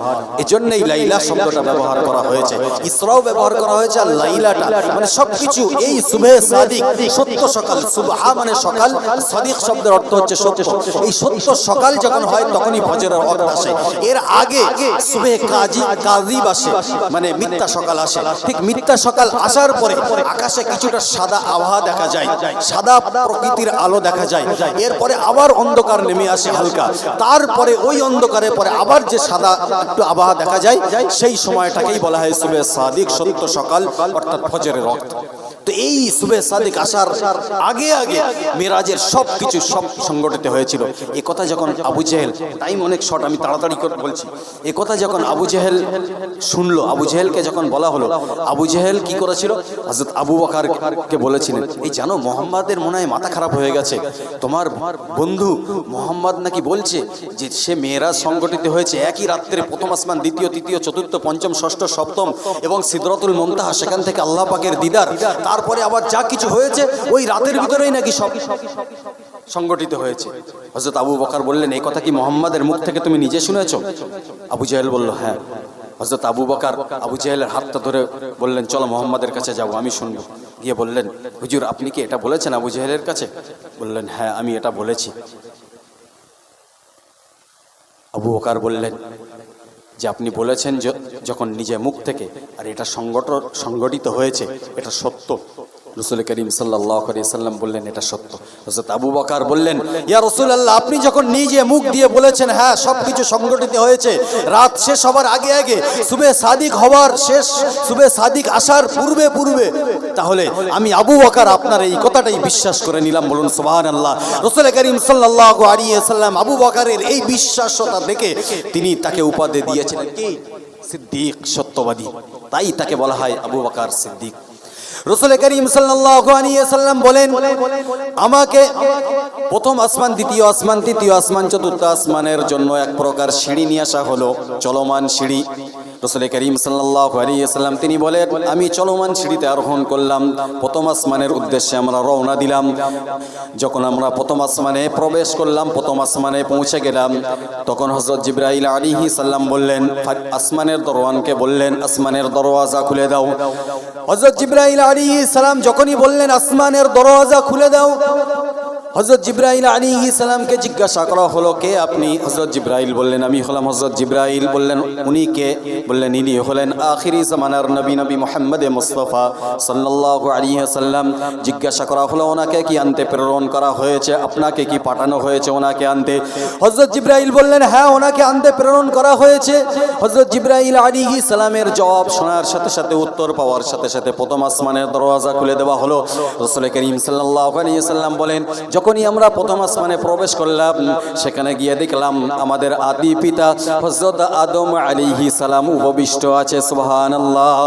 এজন্যই লাইলা শব্দটা ব্যবহার করা হয়েছে, ইসরাও ব্যবহার করা হয়েছে, আর লাইলাটা মানে সবকিছু এই সুবহে সাদিক, সত্য সকাল। সুবহা মানে সকাল, সাদিক শব্দের অর্থ হচ্ছে সত্য। এই সত্য সকাল যখন হয় তখনই ফজরের ওয়াক্ত আসে। এর আগে সুবহে কাযিব আসে, মানে মিথ্যা সকাল আসে। ঠিক মিথ্যা সকাল আসার পরে আকাশে কিছুটা সাদা আভা দেখা যায়, সাদা প্রকৃতির আলো দেখা যায়। এরপরে আবার অন্ধকার নেমে আসে হালকা, তারপরে ওই অন্ধকারের পরে আবার যে সাদা একটু আভা দেখা যায়, সেই সময়টাকেই বলা হয় সুবহে সাদিক, সত্য সকাল, অর্থাৎ ফজরের ওয়াক্ত। তো এই সুবে সাদিক আসার আগে আগে মেরাজের সব কিছু সংগঠিত হয়েছিল। এ কথা যখন আবু জেহেল, টাইম অনেক শর্ট, আমি তাড়াতাড়ি করে বলছি, এ কথা যখন আবু জেহেল শুনলো, আবু জেহেলকে যখন বলা হলো, আবু জেহেল কি করেছিল, হযরত আবু বকরকে বলেছিলেন, এই জানো মোহাম্মদের মনে হয় মাথা খারাপ হয়ে গেছে, তোমার বন্ধু মোহাম্মদ নাকি বলছে যে সে মেরাজ সংগঠিত হয়েছে একই রাত্রে, প্রথম আসমান, দ্বিতীয়, তৃতীয়, চতুর্থ, পঞ্চম, ষষ্ঠ, সপ্তম এবং সিদরাতুল মুনতাহা, সেখান থেকে আল্লাহ পাকের দিদার, তারপরে আবার যা কিছু হয়েছে ওই রাতের ভিতরেই নাকি সব সংগঠিত হয়েছে। হযরত আবু বকর বললেন, এই কথা কি মোহাম্মদের মুখ থেকে তুমি নিজে শুনেছো? আবু জেহেল বলল, হ্যাঁ। হযরত আবু বকর আবু জেহেলের হাতটা ধরে বললেন, চলো মোহাম্মদের কাছে যাবো, আমি শুনবো। গিয়ে বললেন, হুজুর আপনি কি এটা বলেছেন আবু জেহেলের কাছে? বললেন, হ্যাঁ আমি এটা বলেছি। আবু বকর বললেন যে আপনি বলেছেন যখন নিজে মুখ থেকে, আর এটা সংগঠিত হয়েছে, এটা সত্য। রাসূল করিম সাল্লাল্লাহু আলাইহি ওয়াসাল্লাম বললেন, এটা সত্য। হযরত আবু বকর বললেন, ইয়া রাসূলুল্লাহ, আপনি যখন নিজে মুখ দিয়ে বলেছেন হ্যাঁ সবকিছু সংগঠিত হয়েছে, রাত শেষ হবার আগে আগে, সুবে সাদিক হওয়ার শেষ, সুবে সাদিক আসার পূর্বে পূর্বে, তাহলে আমি আবু বকর আপনার এই কথাটাই বিশ্বাস করে নিলাম। বলুন সুবহানাল্লাহ। রাসূল করিম সাল্লাল্লাহু আলাইহি ওয়াসাল্লাম আবু বকরের এই বিশ্বাসতা দেখে তিনি তাকে উপাধি দিয়েছিলেন কি? সিদ্দিক, সত্যবাদী। তাই তাকে বলা হয় আবু বকর সিদ্দিক। রাসূল করিম সাল্লাল্লাহু আলাইহি ওয়াসাল্লাম বলেন, আমাকে প্রথম আসমান, দ্বিতীয় আসমান, তৃতীয় আসমান, চতুর্থ আসমানের জন্য এক প্রকার সিঁড়ি নিয়ে আসা হলো, চলমান সিঁড়ি। রাসূল করিম সাল্লাল্লাহু আলাইহি ওয়াসাল্লাম তিনি বলেন, আমি চলমান সিঁড়িতে আরোহণ করলাম, প্রথম আসমানের উদ্দেশ্যে আমরা রওনা দিলাম। যখন আমরা প্রথম আসমানে প্রবেশ করলাম, প্রথম আসমানে পৌঁছে গেলাম, তখন হযরত জিবরাইল আলাইহিস সালাম বললেন, আসমানের দরওয়ানকে বললেন, আসমানের দরওয়াজা খুলে দাও। হযরত জিবরাইল আলাইহিস সালাম যখনই বললেন আসমানের দরওয়াজা খুলে দাও, হযরত জিবরাইল আলাইহিস সালামকে জিজ্ঞাসা করা হলো, কে আপনি? হযরত জিবরাইল বললেন, আমি হলাম হযরত জিবরাইল। বললেন, উনি কে? বললেন, ইনি হলেন আখিরি জামানার নবী, নবী মুহাম্মদ মুস্তাফা সাল্লাল্লাহু আলাইহি ওয়াসাল্লাম। জিজ্ঞাসা করা হলো, ওনাকে কি আনতে প্রেরণ করা হয়েছে? আপনাকে কি পাঠানো হয়েছে ওনাকে আনতে? হযরত জিবরাইল বললেন, হ্যাঁ ওনাকে আনতে প্রেরণ করা হয়েছে। হযরত জিবরাইল আলাইহিস সালামের জবাব শোনার সাথে সাথে, উত্তর পাওয়ার সাথে সাথে প্রথম আসমানের দরওয়াজা খুলে দেওয়া হলো। রাসূল করিম সাল্লাল্লাহু আলাইহি ওয়াসাল্লাম বলেন, যখনই আমরা প্রথম আসমানে প্রবেশ করলাম, সেখানে গিয়ে দেখলাম আমাদের আদি পিতা হযরত আদম আলাইহিস সালাম উপবিষ্ট আছে। সুবহানাল্লাহ।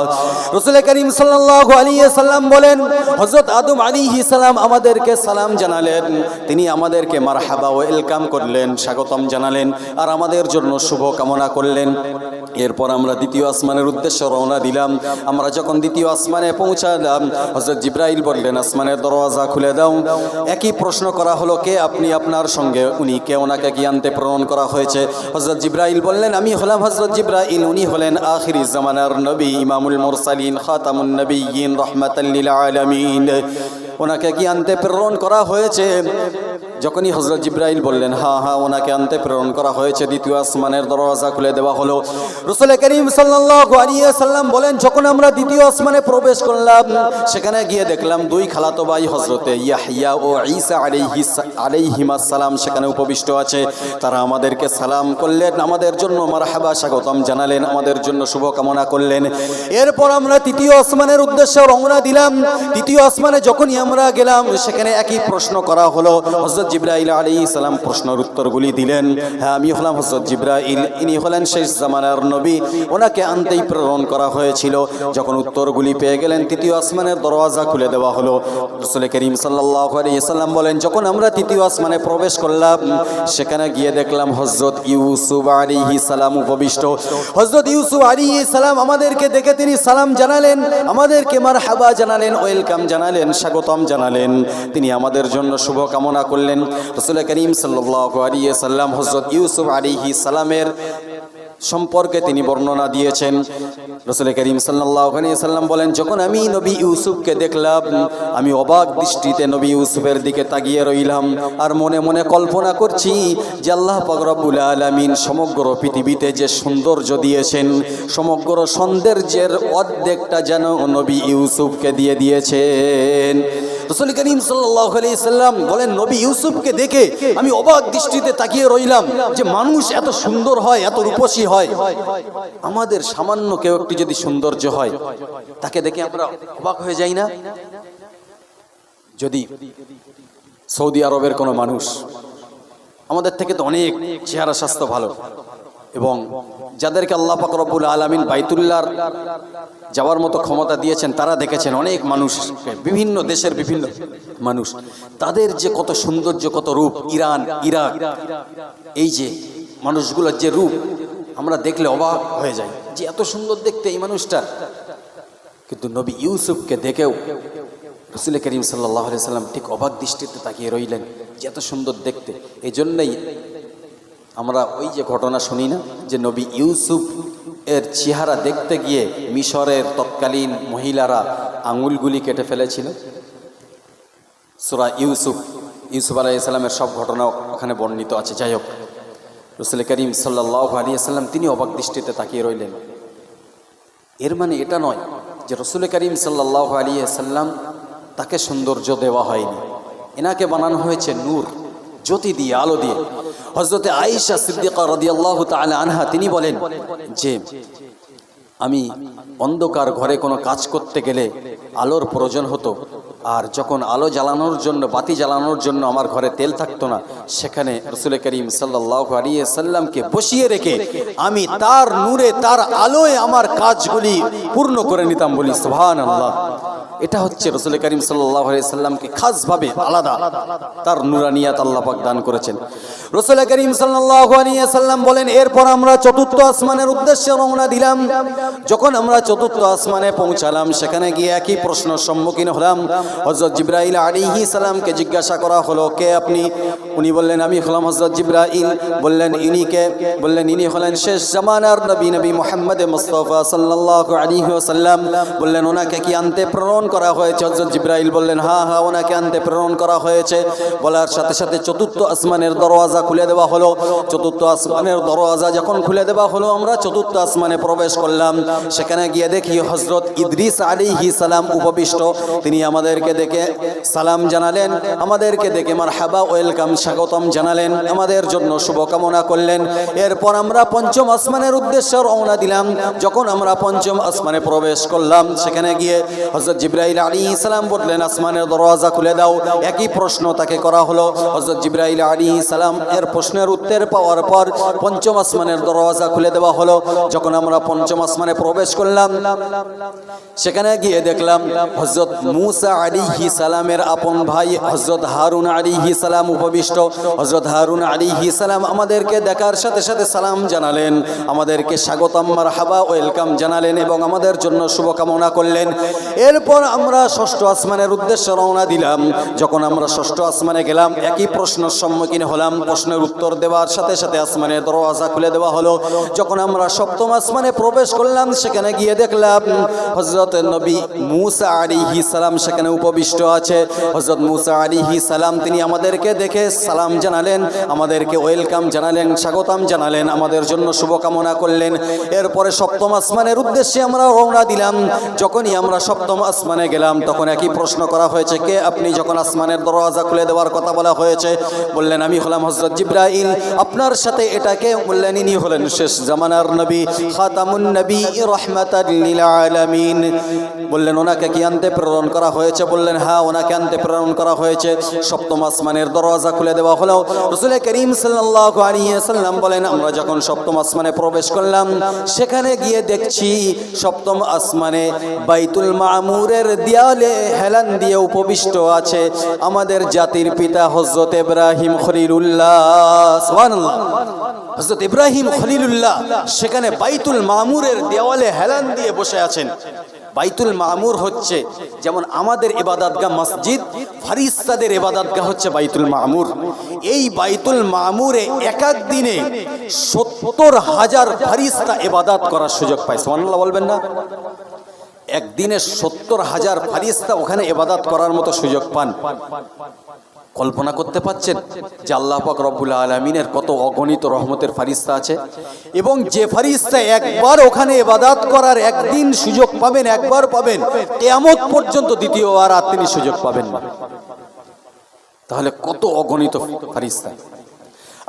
রাসূল করিম সাল্লাল্লাহু আলাইহি ওয়াসাল্লাম বলেন, হযরত আদম আলাইহিস সালাম আমাদেরকে সালাম জানালেন, তিনি আমাদেরকে মারহাবা ওয়েলকাম করলেন, স্বাগতম জানালেন, আর আমাদের জন্য শুভ কামনা করলেন। এরপর আমরা দ্বিতীয় আসমানের উদ্দেশ্যে রওনা দিলাম। আমরা যখন দ্বিতীয় আসমানে পৌঁছালাম, হযরত জিবরাইল বললেন, আসমানের দরওয়াজা খুলে দাও। একই প্রশ্ন করা হলো, কে আপনি? আপনার সঙ্গে উনি কে? ওনাকে কি আনতে প্রেরণ করা হয়েছে? হযরত জিবরাইল বললেন, আমি হলাম হযরত জিবরাইল, উনি হলেন আখিরি জামানার নবী, ইমামুল মুরসালিন, খাতামুন নবিয়্যিন, রাহমাতাল লিল আলামিন। ওনাকে কি আনতে প্রেরণ করা হয়েছে? যখনই হযরত জিবরাইল বললেন, হ্যাঁ হ্যাঁ ওনাকে আনতে প্রেরণ করা হয়েছে, দ্বিতীয় আসমানের দরওয়াজা খুলে দেওয়া হলো। রাসূল করিম সাল্লাল্লাহু আলাইহি ওয়াসাল্লাম বলেন, যখন আমরা দ্বিতীয় আসমানে প্রবেশ করলাম, সেখানে গিয়ে দেখলাম দুই খালাতো ভাই হযরতে ইয়াহইয়া ও ঈসা আলাইহিমাস সালাম সেখানে উপবিষ্ট আছে। তারা আমাদেরকে সালাম করলেন, আমাদের জন্য মারহাবা স্বাগতম জানালেন, আমাদের জন্য শুভ কামনা করলেন। এরপর আমরা তৃতীয় আসমানের উদ্দেশ্যে রওনা দিলাম। তৃতীয় আসমানে যখনই আমরা গেলাম, সেখানে একই প্রশ্ন করা হলো। হযরত জিবরাইল আলাইহিস সালাম প্রশ্নের উত্তরগুলি দিলেন, হ্যাঁ আমি হলাম হযরত জিবরাইল, ইনি হলেন শেষ জামানার নবী, ওনাকে আনতেই প্রেরণ করা হয়েছিল। যখন উত্তরগুলি পেয়ে গেলেন, তৃতীয় আসমানের দরওয়াজা খুলে দেওয়া হলো। রাসূল করিম সাল্লাল্লাহু আলাইহি ওয়াসাল্লাম বলেন, যখন আমরা তৃতীয় আসমানে প্রবেশ করলাম, সেখানে গিয়ে দেখলাম হযরত ইউসুফ আলাইহিস সালাম উপবিষ্ট। হযরত ইউসুফ আলাইহিস সালাম আমাদেরকে দেখে তিনি সালাম জানালেন, আমাদেরকে মারহাবা জানালেন, ওয়েলকাম জানালেন, স্বাগতম জানালেন, তিনি আমাদের জন্য শুভ কামনা করলেন। রাসূল করিম সাল্লাল্লাহু আলাইহি ওয়াসাল্লাম হযরত ইউসুফ আলাইহিস সালামের সম্পর্কে তিনি বর্ণনা দিয়েছেন। রাসূল করিম সাল্লাল্লাহু আলাইহি ওয়াসাল্লাম বলেন, যখন আমি নবী ইউসুফকে দেখলাম, আমি অবাক দৃষ্টিতে নবী ইউসুফের দিকে তাকিয়ে রইলাম, আর মনে মনে কল্পনা করছি যে আল্লাহ পাক রব্বুল আলামিন সমগ্র পৃথিবীতে যে সৌন্দর্য দিয়েছেন, সমগ্র সৌন্দর্যের অর্ধেকটা যেন নবী ইউসুফকে দিয়ে দিয়েছেন। রাসূল করিম সাল্লাল্লাহু আলাইহি সাল্লাম বলেন, নবী ইউসুফকে দেখে আমি অবাক দৃষ্টিতে তাকিয়ে রইলাম যে মানুষ এত সুন্দর হয়, এত রূপসী হয়। আমাদের সামান্য কেউ একটু যদি সৌন্দর্য হয়, তাকে দেখে আমরা অবাক হয়ে যাই না? যদি সৌদি আরবের কোনো মানুষ, আমাদের থেকে তো অনেক চেহারা স্বাস্থ্য ভালো, এবং যাদেরকে আল্লাহ পাক রব্বুল আলামিন বাইতুল্লাহর যাওয়ার মতো ক্ষমতা দিয়েছেন, তারা দেখেছেন অনেক মানুষ, বিভিন্ন দেশের বিভিন্ন মানুষ, তাদের যে কত সৌন্দর্য, কত রূপ, ইরান, ইরাক, এই যে মানুষগুলোর যে রূপ, আমরা দেখলে অবাক হয়ে যাই যে এত সুন্দর দেখতে এই মানুষটা। কিন্তু নবী ইউসুফকে দেখেও রাসূল করিম সাল্লাল্লাহু আলাইহি সাল্লাম ঠিক অবাক দৃষ্টিতে তাকিয়ে রইলেন যে এত সুন্দর দেখতে। এই জন্যই আমরা ওই যে ঘটনা শুনি না, যে নবী ইউসুফ এর চেহারা দেখতে গিয়ে মিশরের তৎকালীন মহিলারা আঙুলগুলি কেটে ফেলেছিল। সূরা ইউসুফ আলাইহিস সালামের সব ঘটনা ওখানে বর্ণিত আছে। যাই হোক, রাসূল করিম সাল্লাল্লাহু আলাইহি সাল্লাম তিনি অবাক দৃষ্টিতে তাকিয়ে রইলেন। এর মানে এটা নয় যে রাসূল করিম সাল্লাল্লাহু আলাইহি সাল্লাম তাকে সৌন্দর্য দেওয়া হয়নি, এনাকে বানানো হয়েছে নূর, জ্যোতি দিয়ে, আলো দিয়ে। হযরতে আয়েশা সিদ্দিকা রাদিয়াল্লাহু তাআলা আনহা তিনি বলেন যে আমি অন্ধকার ঘরে কোনো কাজ করতে গেলে আলোর প্রয়োজন হতো, আর যখন আলো জ্বালানোর জন্য, বাতি জ্বালানোর জন্য আমার ঘরে তেল থাকতো না, সেখানে রাসূল করিম সাল্লাল্লাহু আলাইহি সাল্লামকে বসিয়ে রেখে আমি তার নূরে, তার আলোয় আমার কাজগুলি পূর্ণ করে নিতাম। বলি সুবহানাল্লাহ। এটা হচ্ছে রাসূল করিম সাল্লাল্লাহু আলাইহি সাল্লামকে খাসভাবে আলাদা তার নূরানিয়াত আল্লাহ পাক দান করেছেন। রাসূল করিম সাল্লাল্লাহু আলাইহি সাল্লাম বলেন, এরপর আমরা চতুর্থ আসমানের উদ্দেশ্যে রওনা দিলাম। যখন আমরা চতুর্থ আসমানে পৌঁছালাম, সেখানে গিয়ে একই প্রশ্নের সম্মুখীন হলাম। হযরত জিবরাইল আলাইহিস সালামকে জিজ্ঞাসা করা হলো, কে আপনি? উনি বললেন, আমি হলাম হযরত জিবরাইল। বললেন, ইনি কে? বললেন, ইনি হলেন শেষ জামানার নবী মুহাম্মদ মুস্তাফা সাল্লাল্লাহু আলাইহি ওয়াসাল্লাম। বললেন, ওনাকে কি আনতে প্রেরণ করা হয়েছে? হযরত জিবরাইল বললেন, হ্যাঁ হ্যাঁ, ওনাকে আনতে প্রেরণ করা হয়েছে। বলার সাথে সাথে চতুর্থ আসমানের দরওয়াজা খুলে দেওয়া হলো। চতুর্থ আসমানের দরওয়াজা যখন খুলে দেওয়া হলো, আমরা চতুর্থ আসমানে প্রবেশ করলাম। সেখানে গিয়ে দেখি হযরত ইদ্রিস আলাইহিস সালাম উপবিষ্ট। তিনি আমাদেরকে দেখে সালাম জানালেন, আমাদেরকে দেখে মারহাবা, ওয়েলকাম, স্বাগতম জানালেন, আমাদের জন্য শুভকামনা করলেন। এরপর আমরা পঞ্চম আসমানের উদ্দেশ্যে রওনা দিলাম। যখন আমরা পঞ্চম আসমানে প্রবেশ করলাম, সেখানে গিয়ে হযরত জিবরাইল আলাইহিস সালাম বললেন, আসমানের দরওয়াজা খুলে দাও। একই প্রশ্ন তাকে করা হলো। হযরত জিবরাইল আলাইহিস সালাম এর প্রশ্নের উত্তর পাওয়ার পর পঞ্চম আসমানের দরওয়াজা খুলে দেওয়া হলো। যখন আমরা পঞ্চম আসমানে প্রবেশ করলাম, সেখানে গিয়ে দেখলাম হযরত মূসা আলাইহিস সালামের আপন ভাই হযরত হারুন আলাইহিস সালাম উপবিষ্ট। হযরত হারুন আলাইহিস সালাম আমাদেরকে দেখার সাথে সাথে সালাম জানালেন, আমাদেরকে স্বাগতম, মারহাবা, ওয়েলকাম জানালেন এবং আমাদের জন্য শুভকামনা করলেন। এরপর আমরা ষষ্ঠ আসমানের উদ্দেশ্যে রওনা দিলাম। যখন আমরা ষষ্ঠ আসমানে গেলাম, একই প্রশ্নের সম্মুখীন হলাম। প্রশ্নের উত্তর দেওয়ার সাথে সাথে আসমানের দরওয়াজা খুলে দেওয়া হলো। যখন আমরা সপ্তম আসমানে প্রবেশ করলাম, সেখানে গিয়ে দেখলাম হযরত নবী মূসা আলাইহিস সালাম সেখানে উপবিষ্ট আছে। হযরত মূসা আলাইহিস সালাম তিনি আমাদেরকে দেখে সালাম জানালেন, আমাদেরকে ওয়েলকাম জানালেন, স্বাগতম জানালেন, আমাদের জন্য শুভকামনা করলেন। এরপরে সপ্তম আসমানের উদ্দেশ্যে আমরা রওনা দিলাম। যখনই আমরা সপ্তম আসমানে গেলাম, তখন একই প্রশ্ন করা হয়েছে, কে আপনি? যখন আসমানের দরওয়াজা খুলে দেওয়ার কথা বলা হয়েছে, বললেন, আমি হলাম হযরত জিবরাইল। আপনার সাথে এটাকে? বললেন, ইনি হলেন শেষ জামানার নবী, খাতামুন নবী, রাহমাতাল লিল আলামিন। বললেন, ওনাকে কি আনতে প্রেরণ করা হয়েছে? বললেন, হ্যাঁ, ওনাকে আনতে প্রেরণ করা হয়েছে। সপ্তম আসমানের দরওয়াজা খুলে দেওয়া হলো। রাসূল করিম সাল্লাল্লাহু আলাইহি সাল্লাম বলেন, আমরা যখন সপ্তম আসমানে প্রবেশ করলাম, সেখানে গিয়ে দেখছি সপ্তম আসমানে বাইতুল মামুরের দেয়ালে হেলান দিয়ে উপবিষ্ট আছে আমাদের জাতির পিতা হযরত ইব্রাহিম খলিলুল্লাহ। সুবহানাল্লাহ। হযরত ইব্রাহিম খলিলুল্লাহ সেখানে বাইতুল মামুরের দেওয়ালে হেলান দিয়ে বসে আছেন। বাইতুল মামুর হচ্ছে যেমন আমাদের ইবাদতগাহ মসজিদ, ফারিস্তাদের ইবাদতগাহ হচ্ছে বাইতুল মামুর। এই বাইতুল মামুরে এক এক দিনে ৭০,০০০ ফারিস্তা ইবাদত করার সুযোগ পায়। সুবহানাল্লাহ বলবেন না? একদিনে ৭০,০০০ ফারিস্তা ওখানে ইবাদত করার মতো সুযোগ পান। কল্পনা করতে পাচ্ছেন যে আল্লাহ পাক রব্বুল আলামিনের কত অগণিত রহমতের ফারিস্তা আছে, এবং যে ফারিস্তা একবার ওখানে ইবাদত করার একদিন সুযোগ পাবেন, একবার পাবেন, কিয়ামত পর্যন্ত দ্বিতীয়বার আর তিনি সুযোগ পাবেন না। তাহলে কত অগণিত ফারিস্তা।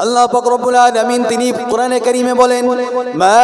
আল্লাহ পাক রব্বুল আলামিন তিনি কোরআনে কারীমে বলেন, মা